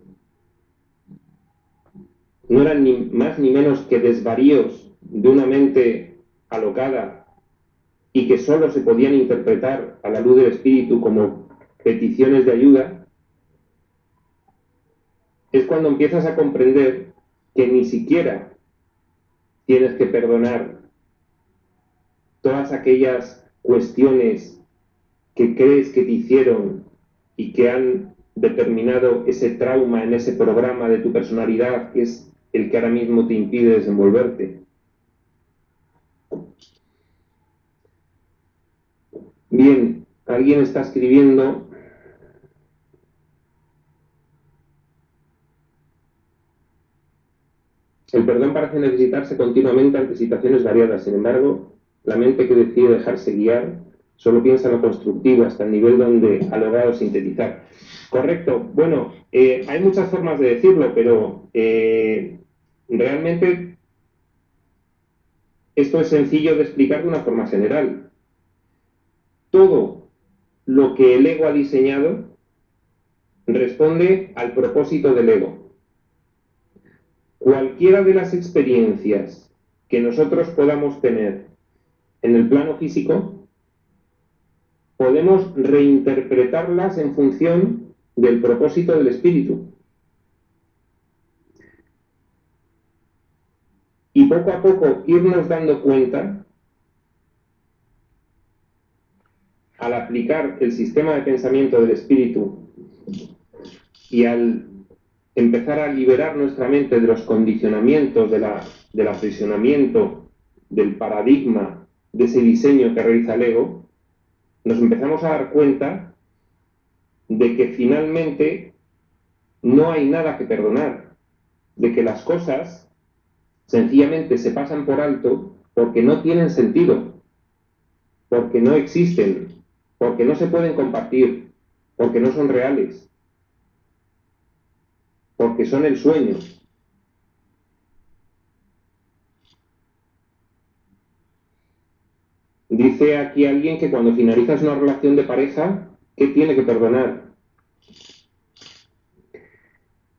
no eran ni más ni menos que desvaríos de una mente alocada y que solo se podían interpretar a la luz del espíritu como peticiones de ayuda, es cuando empiezas a comprender que ni siquiera tienes que perdonar todas aquellas cuestiones que crees que te hicieron y que han determinado ese trauma en ese programa de tu personalidad, que es el que ahora mismo te impide desenvolverte. Bien, alguien está escribiendo. El perdón parece necesitarse continuamente ante situaciones variadas. Sin embargo, la mente que decide dejarse guiar solo piensa en lo constructivo hasta el nivel donde ha logrado sintetizar. Correcto. Bueno, hay muchas formas de decirlo, pero realmente esto es sencillo de explicar de una forma general. Todo lo que el ego ha diseñado responde al propósito del ego. Cualquiera de las experiencias que nosotros podamos tener en el plano físico, podemos reinterpretarlas en función del propósito del espíritu. Y poco a poco irnos dando cuenta, al aplicar el sistema de pensamiento del espíritu y al empezar a liberar nuestra mente de los condicionamientos, del aprisionamiento, del paradigma, de ese diseño que realiza el ego, nos empezamos a dar cuenta de que finalmente no hay nada que perdonar, de que las cosas sencillamente se pasan por alto porque no tienen sentido, porque no existen, porque no se pueden compartir, porque no son reales, porque son el sueño. Dice aquí alguien que cuando finalizas una relación de pareja, ¿qué tiene que perdonar?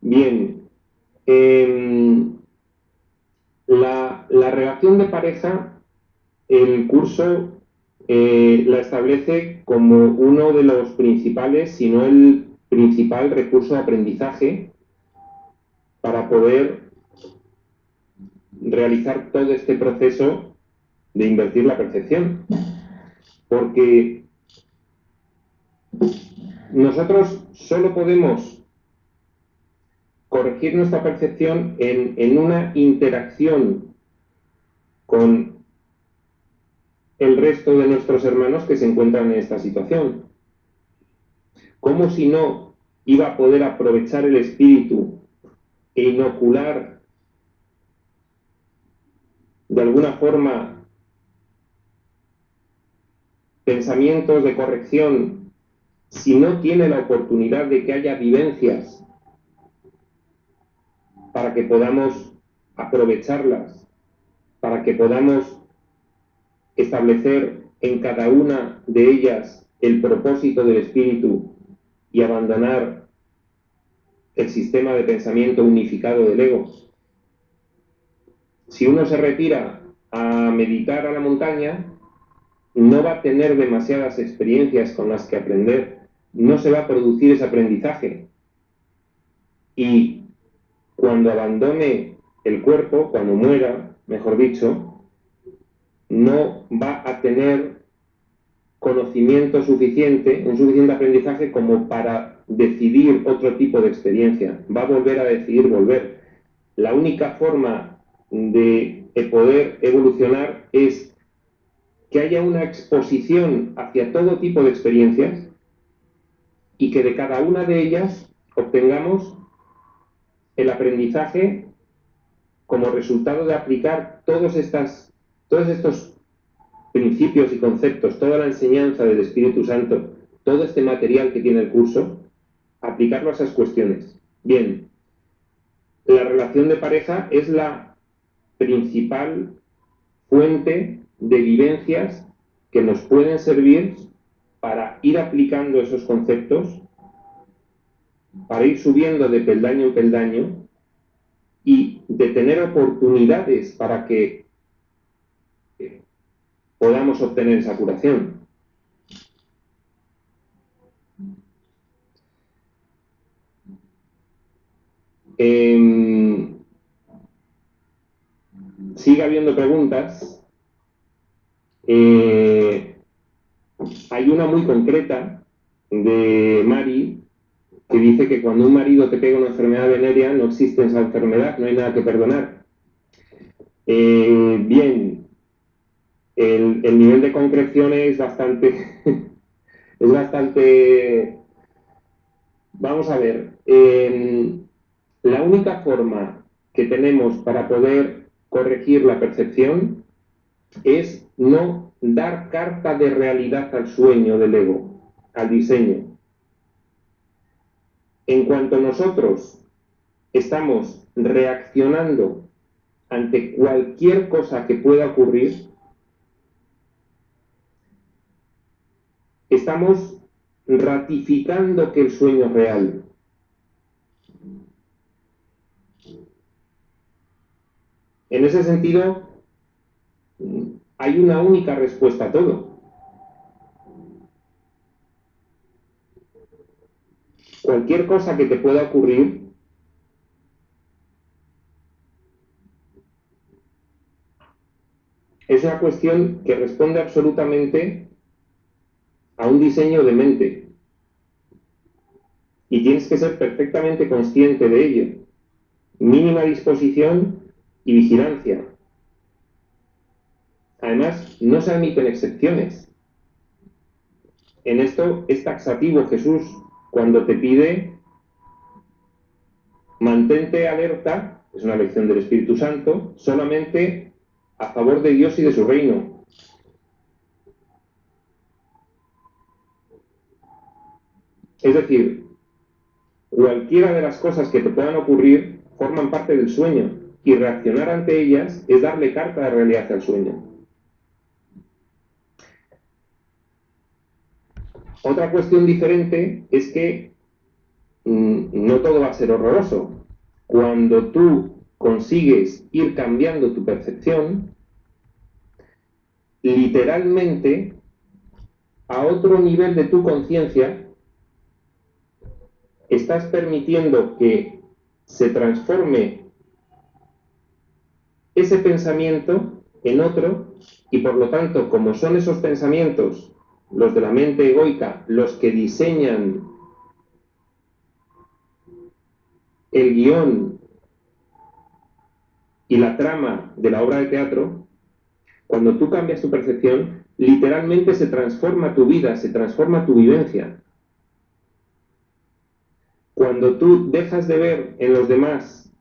Bien, la relación de pareja, el curso la establece como uno de los principales, si no el principal recurso de aprendizaje para poder realizar todo este proceso de invertir la percepción. Porque nosotros solo podemos corregir nuestra percepción en una interacción con el resto de nuestros hermanos que se encuentran en esta situación. ¿Cómo si no iba a poder aprovechar el espíritu e inocular de alguna forma pensamientos de corrección si no tiene la oportunidad de que haya vivencias para que podamos aprovecharlas, para que podamos establecer en cada una de ellas el propósito del espíritu y abandonar el sistema de pensamiento unificado del ego? Si uno se retira a meditar a la montaña, no va a tener demasiadas experiencias con las que aprender, no se va a producir ese aprendizaje. Y cuando abandone el cuerpo, cuando muera, mejor dicho, no va a tener conocimiento suficiente, un suficiente aprendizaje como para decidir otro tipo de experiencia. Va a volver a decidir volver. La única forma de poder evolucionar es que haya una exposición hacia todo tipo de experiencias y que de cada una de ellas obtengamos el aprendizaje como resultado de aplicar todos estos principios y conceptos, toda la enseñanza del Espíritu Santo, todo este material que tiene el curso, aplicarlo a esas cuestiones. Bien, la relación de pareja es la principal fuente de vivencias que nos pueden servir para ir aplicando esos conceptos, para ir subiendo de peldaño en peldaño y de tener oportunidades para que podamos obtener esa curación. Sigue habiendo preguntas. Hay una muy concreta de Mari que dice que cuando un marido te pega una enfermedad venérea no existe esa enfermedad, no hay nada que perdonar. Bien, el nivel de concreción es bastante es bastante. Vamos a ver, la única forma que tenemos para poder corregir la percepción es no dar carta de realidad al sueño del ego, al diseño. En cuanto nosotros estamos reaccionando ante cualquier cosa que pueda ocurrir, estamos ratificando que el sueño es real. En ese sentido, hay una única respuesta a todo. Cualquier cosa que te pueda ocurrir es una cuestión que responde absolutamente a un diseño de mente. Y tienes que ser perfectamente consciente de ello. Mínima disposición y vigilancia. Además, no se admiten excepciones. En esto es taxativo Jesús cuando te pide mantente alerta, es una lección del Espíritu Santo, solamente a favor de Dios y de su reino. Es decir, cualquiera de las cosas que te puedan ocurrir forman parte del sueño y reaccionar ante ellas es darle carta de realidad al sueño. Otra cuestión diferente es que no todo va a ser horroroso. Cuando tú consigues ir cambiando tu percepción, literalmente, a otro nivel de tu conciencia, estás permitiendo que se transforme ese pensamiento en otro y por lo tanto, como son esos pensamientos, los de la mente egoica, los que diseñan el guión y la trama de la obra de teatro, cuando tú cambias tu percepción, literalmente se transforma tu vida, se transforma tu vivencia. Cuando tú dejas de ver en los demás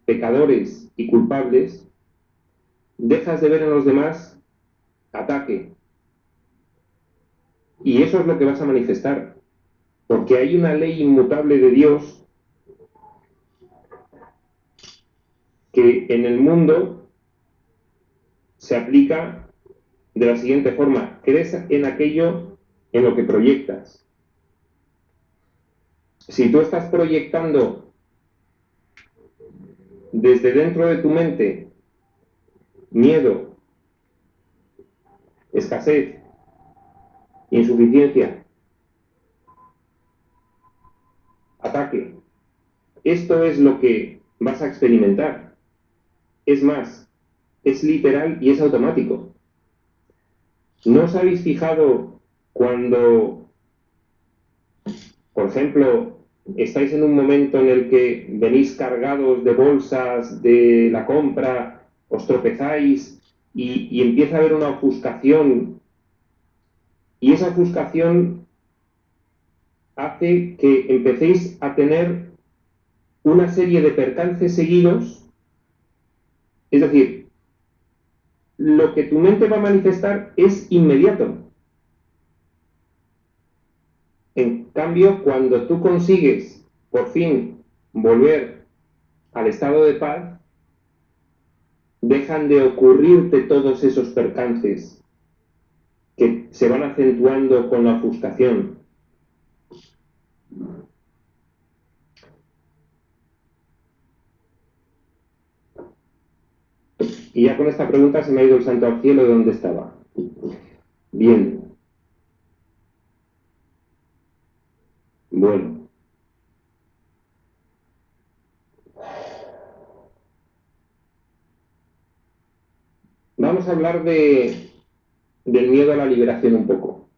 pecadores y culpables, dejas de ver en los demás ataque. Y eso es lo que vas a manifestar. Porque hay una ley inmutable de Dios que en el mundo se aplica de la siguiente forma: crees en aquello en lo que proyectas. Si tú estás proyectando desde dentro de tu mente miedo, escasez, insuficiencia, ataque, esto es lo que vas a experimentar. Es más, es literal y es automático. ¿No os habéis fijado cuando, por ejemplo, estáis en un momento en el que venís cargados de bolsas de la compra, os tropezáis y empieza a haber una ofuscación, y esa ofuscación hace que empecéis a tener una serie de percances seguidos, es decir, lo que tu mente va a manifestar es inmediato. En cambio, cuando tú consigues por fin volver al estado de paz, dejan de ocurrirte todos esos percances que se van acentuando con la ofuscación. Y ya con esta pregunta se me ha ido el santo al cielo de donde estaba. Bien. Bueno. Vamos a hablar del miedo a la liberación un poco,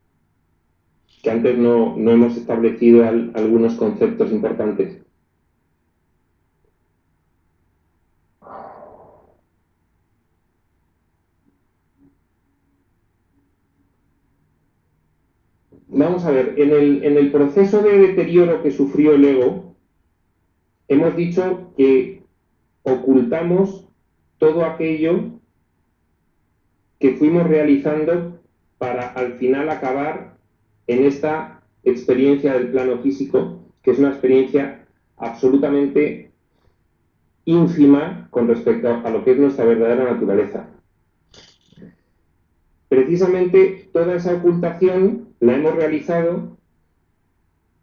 que antes no hemos establecido algunos conceptos importantes. Vamos a ver, en el proceso de deterioro que sufrió el ego, hemos dicho que ocultamos todo aquello que fuimos realizando para al final acabar en esta experiencia del plano físico, que es una experiencia absolutamente ínfima con respecto a lo que es nuestra verdadera naturaleza. Precisamente toda esa ocultación la hemos realizado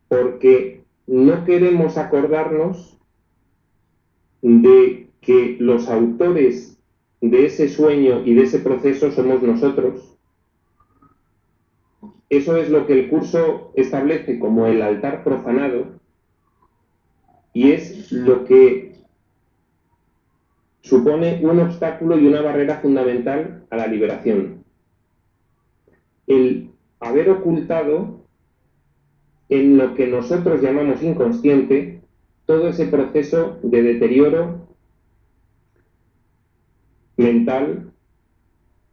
porque no queremos acordarnos de que los autores de ese sueño y de ese proceso somos nosotros. Eso es lo que el curso establece como el altar profanado y es lo que supone un obstáculo y una barrera fundamental a la liberación. El haber ocultado en lo que nosotros llamamos inconsciente todo ese proceso de deterioro mental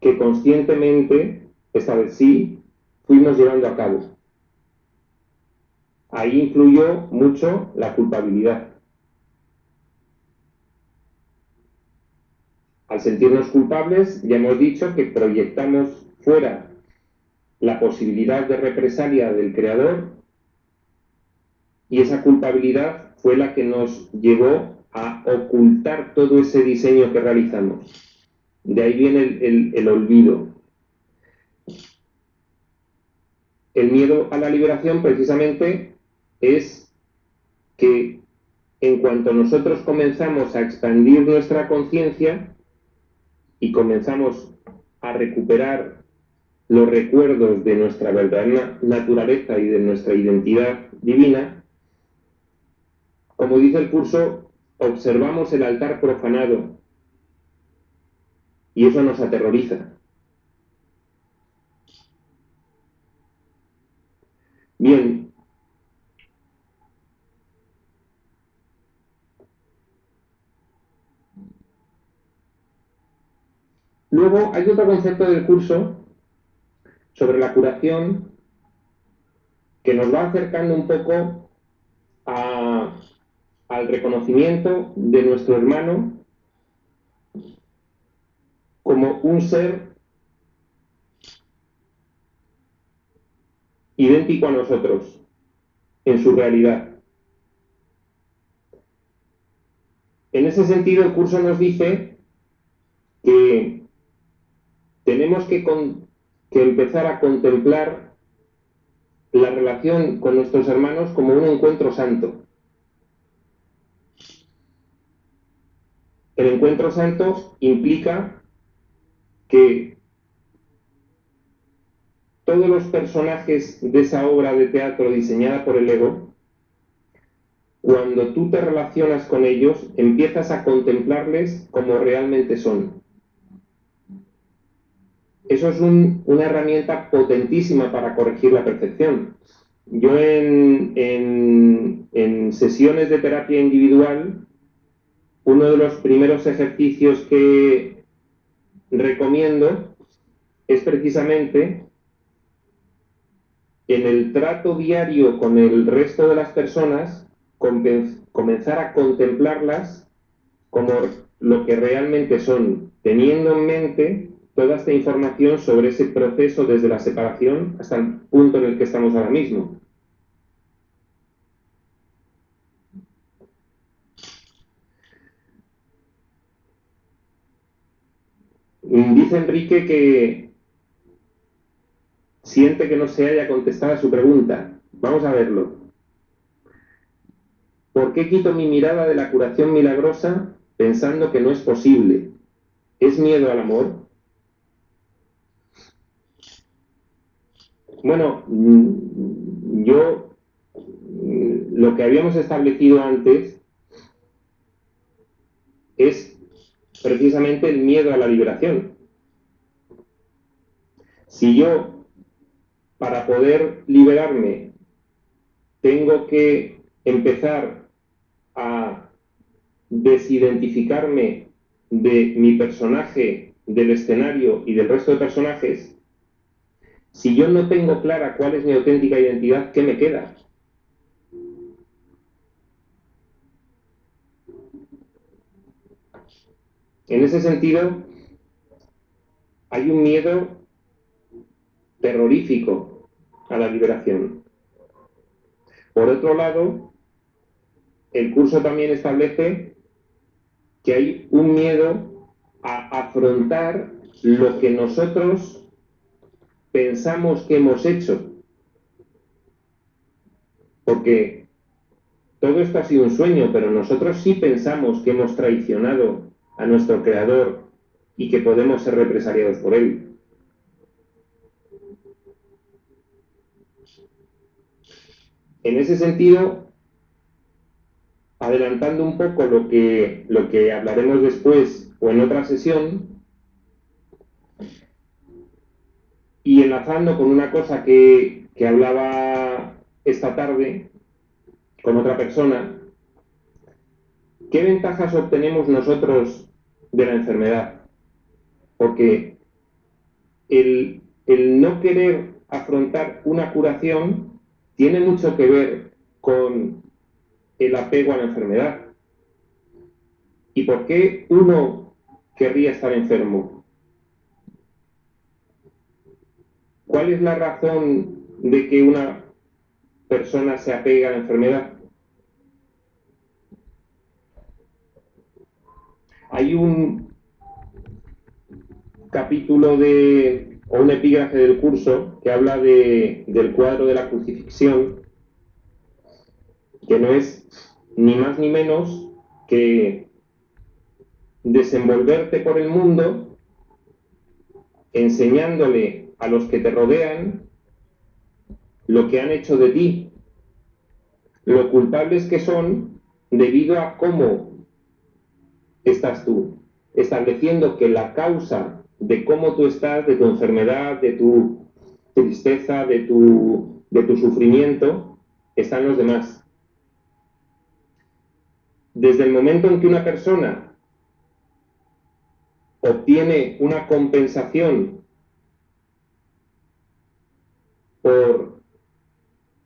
que conscientemente, esta vez sí, fuimos llevando a cabo. Ahí influyó mucho la culpabilidad. Al sentirnos culpables, ya hemos dicho que proyectamos fuera la posibilidad de represalia del Creador y esa culpabilidad fue la que nos llevó a ocultar todo ese diseño que realizamos. De ahí viene el olvido. El miedo a la liberación precisamente es que en cuanto nosotros comenzamos a expandir nuestra conciencia y comenzamos a recuperar los recuerdos de nuestra verdadera naturaleza y de nuestra identidad divina, como dice el curso, observamos el altar profanado y eso nos aterroriza. Bien. Luego hay otro concepto del curso sobre la curación que nos va acercando un poco al reconocimiento de nuestro hermano como un ser idéntico a nosotros en su realidad. En ese sentido, el curso nos dice que tenemos que empezar a contemplar la relación con nuestros hermanos como un encuentro santo. El encuentro santo implica que todos los personajes de esa obra de teatro diseñada por el ego, cuando tú te relacionas con ellos, empiezas a contemplarles como realmente son. Eso es una herramienta potentísima para corregir la percepción. Yo en sesiones de terapia individual, uno de los primeros ejercicios que recomiendo es precisamente en el trato diario con el resto de las personas, comenzar a contemplarlas como lo que realmente son, teniendo en mente toda esta información sobre ese proceso desde la separación hasta el punto en el que estamos ahora mismo. Dice Enrique que siente que no se haya contestado a su pregunta. Vamos a verlo. ¿Por qué quito mi mirada de la curación milagrosa pensando que no es posible? ¿Es miedo al amor? Bueno, lo que habíamos establecido antes es precisamente el miedo a la liberación. Si yo, para poder liberarme, tengo que empezar a desidentificarme de mi personaje, del escenario y del resto de personajes, si yo no tengo clara cuál es mi auténtica identidad, ¿qué me queda? En ese sentido, hay un miedo terrorífico a la liberación. Por otro lado, el curso también establece que hay un miedo a afrontar lo que nosotros pensamos que hemos hecho. Porque todo esto ha sido un sueño, pero nosotros sí pensamos que hemos traicionado a nuestro creador y que podemos ser represaliados por él. En ese sentido, adelantando un poco lo que hablaremos después o en otra sesión, y enlazando con una cosa que hablaba esta tarde con otra persona, ¿qué ventajas obtenemos nosotros de la enfermedad? Porque el no querer afrontar una curación tiene mucho que ver con el apego a la enfermedad. ¿Y por qué uno querría estar enfermo? ¿Cuál es la razón de que una persona se apega a la enfermedad? Hay un capítulo o un epígrafe del curso que habla del cuadro de la crucifixión, que no es ni más ni menos que desenvolverte por el mundo enseñándole a los que te rodean lo que han hecho de ti, lo culpables que son debido a cómo estás tú, estableciendo que la causa de cómo tú estás, de tu enfermedad, de tu tristeza, de tu sufrimiento, están los demás. Desde el momento en que una persona obtiene una compensación por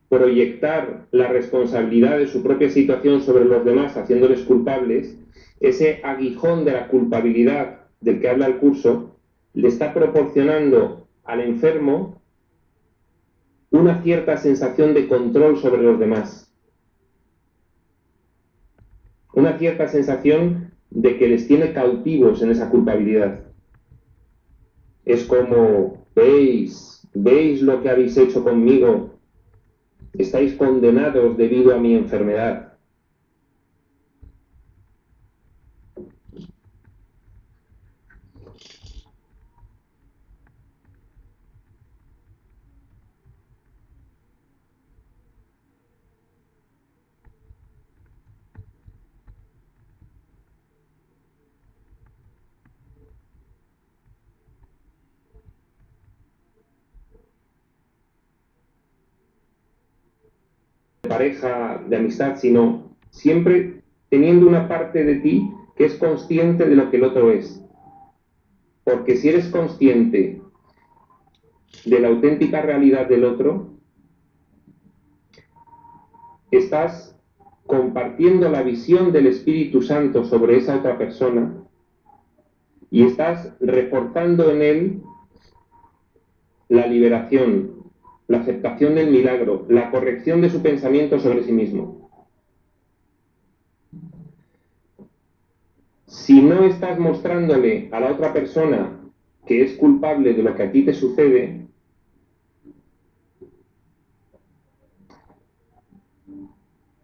proyectar la responsabilidad de su propia situación sobre los demás, haciéndoles culpables, ese aguijón de la culpabilidad del que habla el curso le está proporcionando al enfermo una cierta sensación de control sobre los demás, una cierta sensación de que les tiene cautivos en esa culpabilidad. Es como, veis lo que habéis hecho conmigo, estáis condenados debido a mi enfermedad. Pareja, de amistad, sino siempre teniendo una parte de ti que es consciente de lo que el otro es. Porque si eres consciente de la auténtica realidad del otro, estás compartiendo la visión del Espíritu Santo sobre esa otra persona y estás reforzando en él la liberación, la aceptación del milagro, la corrección de su pensamiento sobre sí mismo. Si no estás mostrándole a la otra persona que es culpable de lo que a ti te sucede,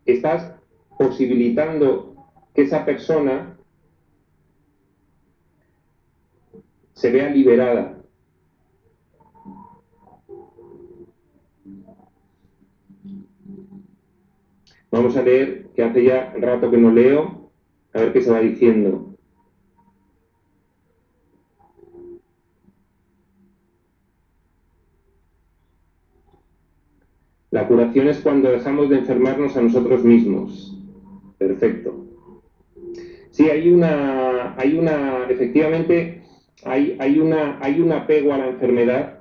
estás posibilitando que esa persona se vea liberada. Vamos a leer, que hace ya rato que no leo, a ver qué se va diciendo. La curación es cuando dejamos de enfermarnos a nosotros mismos. Perfecto. Sí, efectivamente, hay un apego a la enfermedad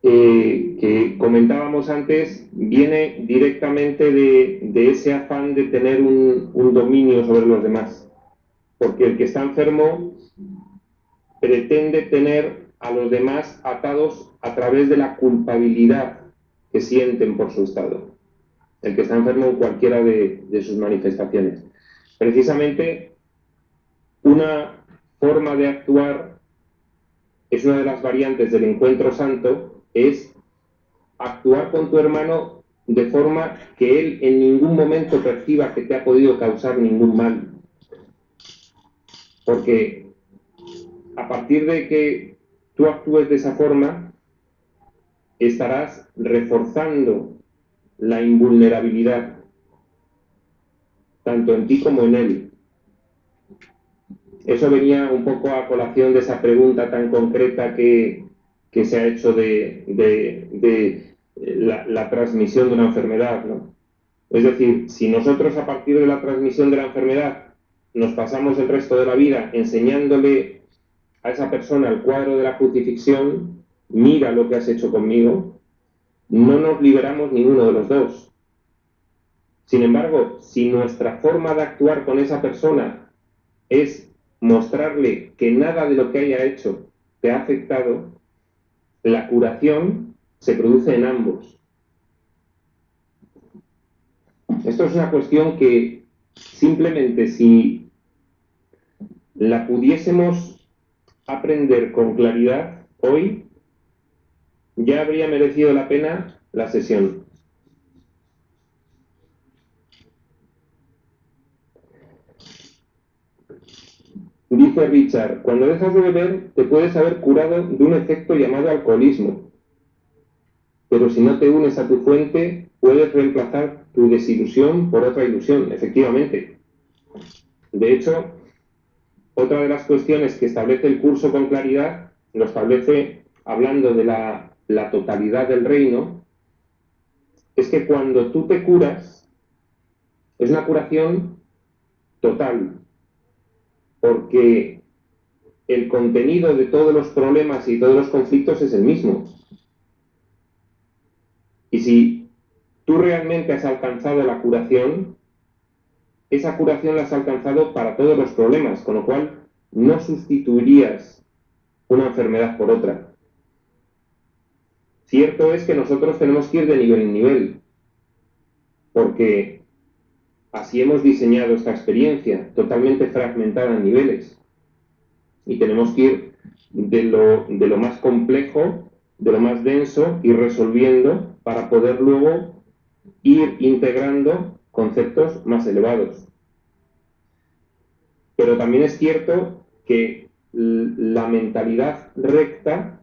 que comentábamos antes, viene directamente de ese afán de tener un dominio sobre los demás. Porque el que está enfermo pretende tener a los demás atados a través de la culpabilidad que sienten por su estado. El que está enfermo en cualquiera de sus manifestaciones. Precisamente, una forma de actuar, es una de las variantes del encuentro santo, es actuar con tu hermano de forma que él en ningún momento perciba que te ha podido causar ningún mal. Porque a partir de que tú actúes de esa forma, estarás reforzando la invulnerabilidad, tanto en ti como en él. Eso venía un poco a colación de esa pregunta tan concreta que se ha hecho de la transmisión de una enfermedad, ¿no? Es decir, si nosotros a partir de la transmisión de la enfermedad nos pasamos el resto de la vida enseñándole a esa persona el cuadro de la crucifixión, mira lo que has hecho conmigo, no nos liberamos ninguno de los dos. Sin embargo, si nuestra forma de actuar con esa persona es mostrarle que nada de lo que haya hecho te ha afectado, la curación se produce en ambos. Esto es una cuestión que simplemente si la pudiésemos aprender con claridad hoy, ya habría merecido la pena la sesión. Dice Richard, cuando dejas de beber te puedes haber curado de un efecto llamado alcoholismo, pero si no te unes a tu fuente puedes reemplazar tu desilusión por otra ilusión, efectivamente. De hecho, otra de las cuestiones que establece el curso con claridad, lo establece hablando de la totalidad del reino, es que cuando tú te curas, es una curación total, porque el contenido de todos los problemas y todos los conflictos es el mismo. Y si tú realmente has alcanzado la curación, esa curación la has alcanzado para todos los problemas, con lo cual no sustituirías una enfermedad por otra. Cierto es que nosotros tenemos que ir de nivel en nivel, porque así hemos diseñado esta experiencia, totalmente fragmentada en niveles. Y tenemos que ir de lo más complejo, de lo más denso, ir resolviendo para poder luego ir integrando conceptos más elevados. Pero también es cierto que la mentalidad recta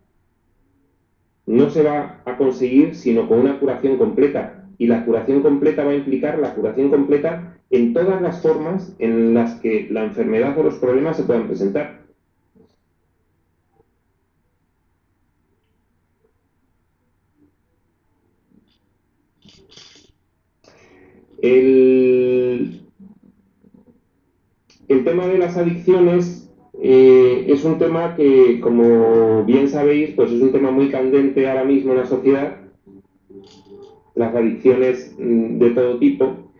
no se va a conseguir sino con una curación completa. Y la curación completa va a implicar la curación completa en todas las formas en las que la enfermedad o los problemas se puedan presentar. El tema de las adicciones es un tema que, como bien sabéis, pues es un tema muy candente ahora mismo en la sociedad, las adicciones de todo tipo,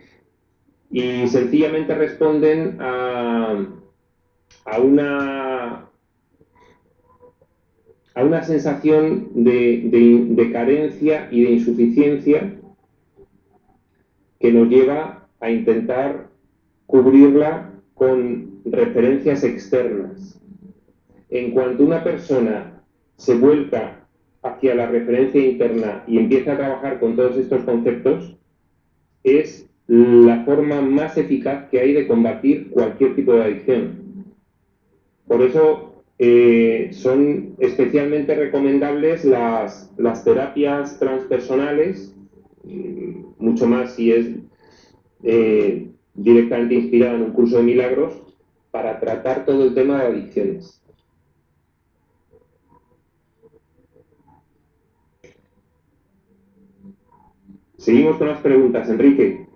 y sencillamente responden a una sensación de carencia y de insuficiencia que nos lleva a intentar cubrirla con referencias externas. En cuanto una persona se vuelca hacia la referencia interna y empieza a trabajar con todos estos conceptos, es la forma más eficaz que hay de combatir cualquier tipo de adicción. Por eso son especialmente recomendables las terapias transpersonales, mucho más si es directamente inspirada en un curso de milagros, para tratar todo el tema de adicciones. Seguimos con las preguntas, Enrique.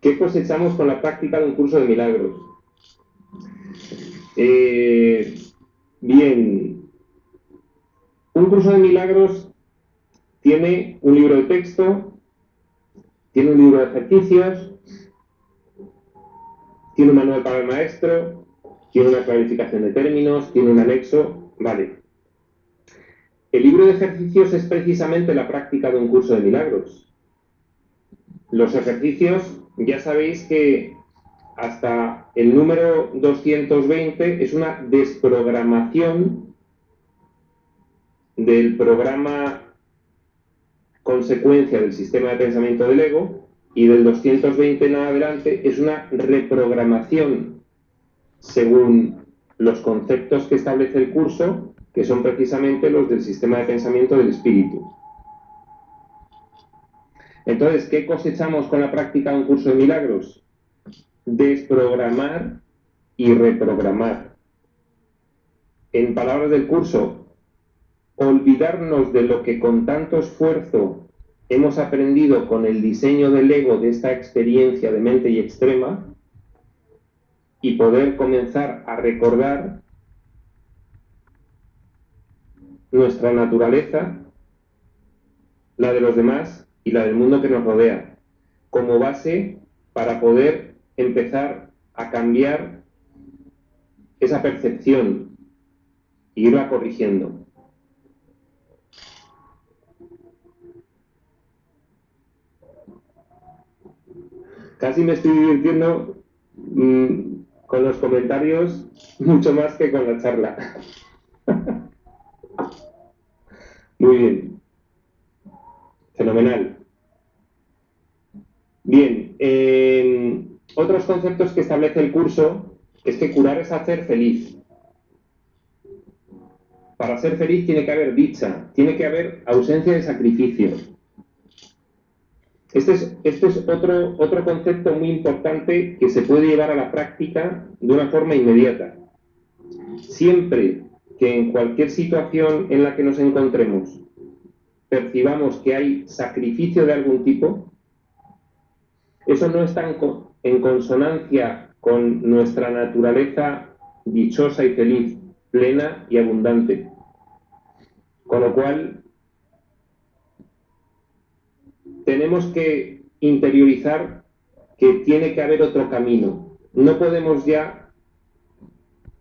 ¿Qué cosechamos con la práctica de un curso de milagros? Bien, un curso de milagros tiene un libro de texto, tiene un libro de ejercicios, tiene un manual para el maestro, tiene una clarificación de términos, tiene un anexo, vale. El libro de ejercicios es precisamente la práctica de un curso de milagros. Los ejercicios, ya sabéis que hasta el número 220 es una desprogramación del programa consecuencia del sistema de pensamiento del ego, y del 220 en adelante es una reprogramación según los conceptos que establece el curso, que son precisamente los del sistema de pensamiento del espíritu. Entonces, ¿qué cosechamos con la práctica de un curso de milagros? Desprogramar y reprogramar. En palabras del curso, olvidarnos de lo que con tanto esfuerzo hemos aprendido con el diseño del ego de esta experiencia de mente y extrema, y poder comenzar a recordar nuestra naturaleza, la de los demás y la del mundo que nos rodea, como base para poder empezar a cambiar esa percepción e irla corrigiendo. Casi me estoy divirtiendo con los comentarios mucho más que con la charla. Muy bien. Fenomenal. Bien, otros conceptos que establece el curso es que curar es hacer feliz. Para ser feliz tiene que haber dicha, tiene que haber ausencia de sacrificio. Este es otro concepto muy importante que se puede llevar a la práctica de una forma inmediata. Siempre que en cualquier situación en la que nos encontremos percibamos que hay sacrificio de algún tipo, eso no está en consonancia con nuestra naturaleza dichosa y feliz, plena y abundante. Con lo cual, tenemos que interiorizar que tiene que haber otro camino. No podemos ya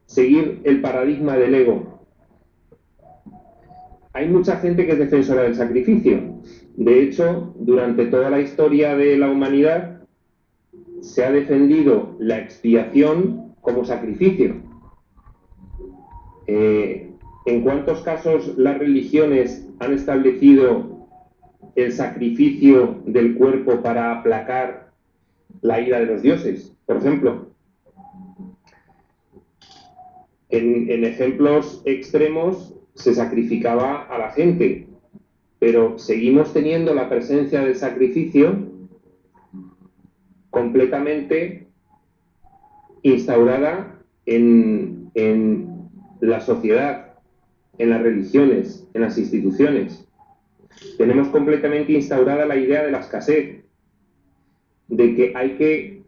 seguir el paradigma del ego. Hay mucha gente que es defensora del sacrificio. De hecho, durante toda la historia de la humanidad se ha defendido la expiación como sacrificio. ¿En cuántos casos las religiones han establecido el sacrificio del cuerpo para aplacar la ira de los dioses, por ejemplo? En ejemplos extremos se sacrificaba a la gente, pero seguimos teniendo la presencia del sacrificio completamente instaurada en la sociedad, en las religiones, en las instituciones. Tenemos completamente instaurada la idea de la escasez, de que hay que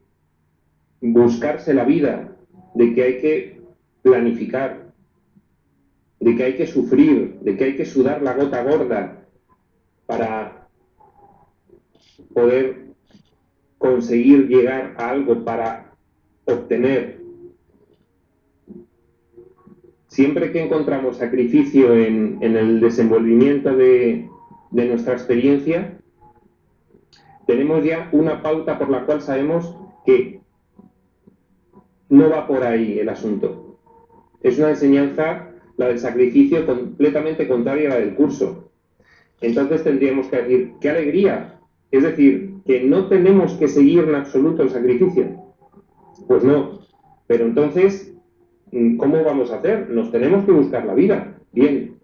buscarse la vida, de que hay que planificar, de que hay que sufrir, de que hay que sudar la gota gorda para poder conseguir llegar a algo, para obtener. Siempre que encontramos sacrificio en el desenvolvimiento de nuestra experiencia, tenemos ya una pauta por la cual sabemos que no va por ahí el asunto. Es una enseñanza, la del sacrificio, completamente contraria a la del curso. Entonces tendríamos que decir, ¡qué alegría! Es decir, que no tenemos que seguir en absoluto el sacrificio. Pues no. Pero entonces, ¿cómo vamos a hacer? Nos tenemos que buscar la vida. Bien,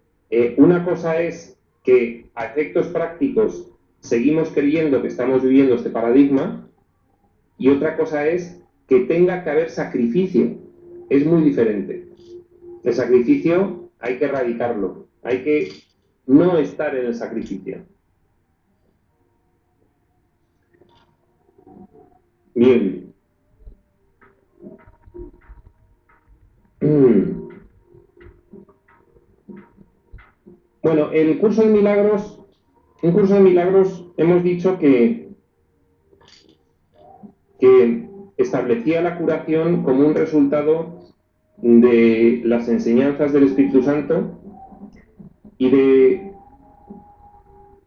una cosa es que a efectos prácticos seguimos creyendo que estamos viviendo este paradigma, y otra cosa es que tenga que haber sacrificio. Es muy diferente. El sacrificio hay que erradicarlo, hay que no estar en el sacrificio. Bien. Bueno, el curso de milagros, un curso de milagros, hemos dicho que establecía la curación como un resultado de las enseñanzas del Espíritu Santo y de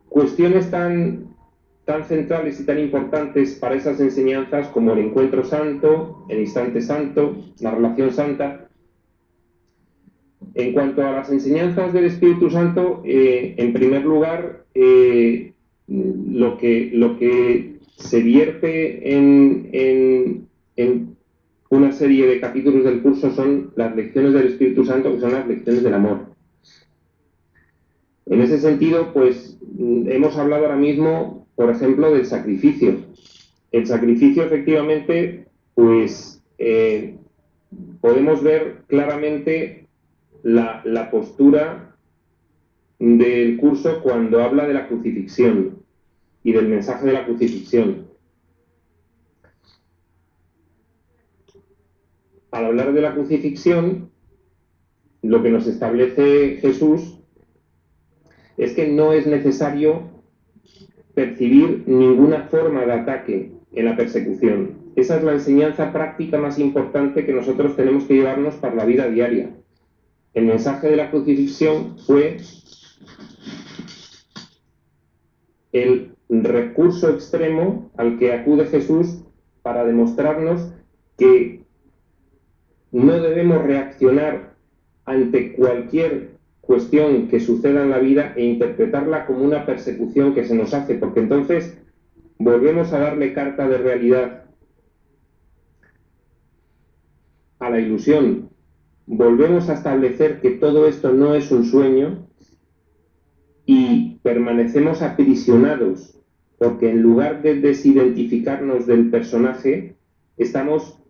cuestiones tan centrales y tan importantes para esas enseñanzas como el encuentro santo, el instante santo, la relación santa. En cuanto a las enseñanzas del Espíritu Santo, en primer lugar, lo que se vierte en una serie de capítulos del curso son las lecciones del Espíritu Santo, que son las lecciones del amor. En ese sentido, pues hemos hablado ahora mismo, por ejemplo, del sacrificio. El sacrificio, efectivamente, pues podemos ver claramente la postura del curso cuando habla de la crucifixión y del mensaje de la crucifixión. Al hablar de la crucifixión, lo que nos establece Jesús es que no es necesario percibir ninguna forma de ataque en la persecución. Esa es la enseñanza práctica más importante que nosotros tenemos que llevarnos para la vida diaria. El mensaje de la crucifixión fue el recurso extremo al que acude Jesús para demostrarnos que no debemos reaccionar ante cualquier cuestión que suceda en la vida e interpretarla como una persecución que se nos hace, porque entonces volvemos a darle carta de realidad a la ilusión, volvemos a establecer que todo esto no es un sueño y permanecemos aprisionados, porque en lugar de desidentificarnos del personaje, estamos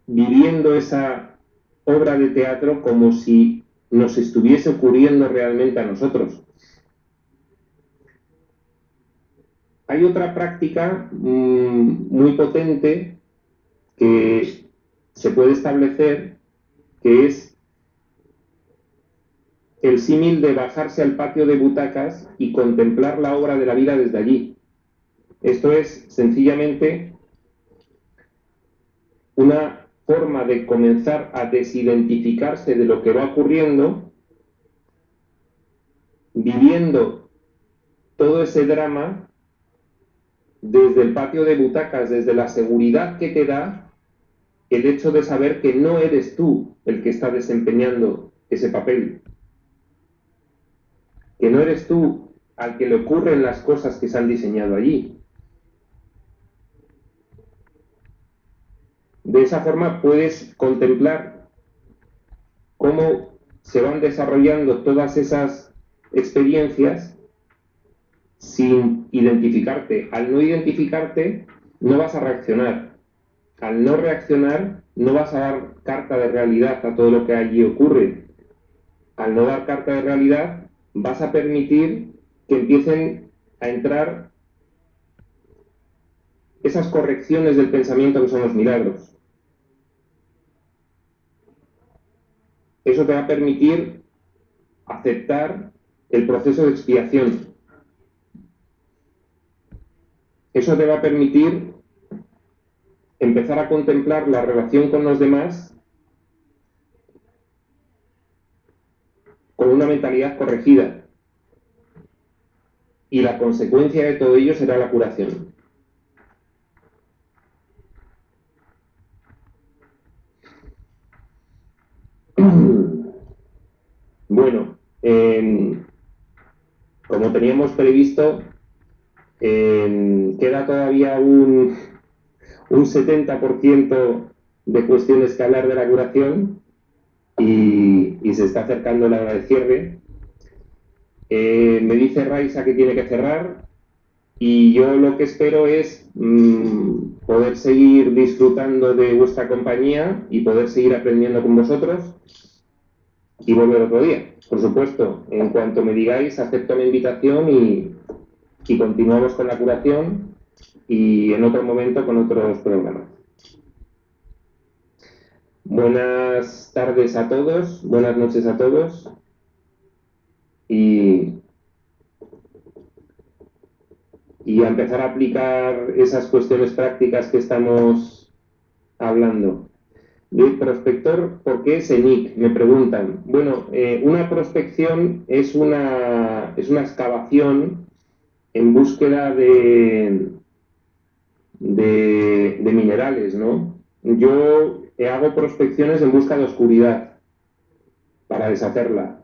viviendo esa obra de teatro como si nos estuviese ocurriendo realmente a nosotros. Hay otra práctica muy potente que se puede establecer, que es el símil de bajarse al patio de butacas y contemplar la obra de la vida desde allí. Esto es sencillamente una forma de comenzar a desidentificarse de lo que va ocurriendo, viviendo todo ese drama desde el patio de butacas, desde la seguridad que te da el hecho de saber que no eres tú el que está desempeñando ese papel, que no eres tú al que le ocurren las cosas que se han diseñado allí. De esa forma puedes contemplar cómo se van desarrollando todas esas experiencias sin identificarte. Al no identificarte, no vas a reaccionar. Al no reaccionar, no vas a dar carta de realidad a todo lo que allí ocurre. Al no dar carta de realidad, vas a permitir que empiecen a entrar esas correcciones del pensamiento que son los milagros. Eso te va a permitir aceptar el proceso de expiación. Eso te va a permitir empezar a contemplar la relación con los demás con una mentalidad corregida. Y la consecuencia de todo ello será la curación. Bueno, como teníamos previsto, queda todavía un 70% de cuestiones que hablar de la curación y se está acercando la hora de cierre. Me dice Raisa que tiene que cerrar y yo lo que espero es poder seguir disfrutando de vuestra compañía y poder seguir aprendiendo con vosotros y volver otro día. Por supuesto, en cuanto me digáis, acepto la invitación y continuamos con la curación y en otro momento con otros programas. Buenas tardes a todos, buenas noches a todos y a empezar a aplicar esas cuestiones prácticas que estamos hablando. De prospector, ¿por qué es ENIC? Me preguntan. Bueno, una prospección es una excavación en búsqueda de minerales, ¿no? Yo hago prospecciones en busca de oscuridad para deshacerla.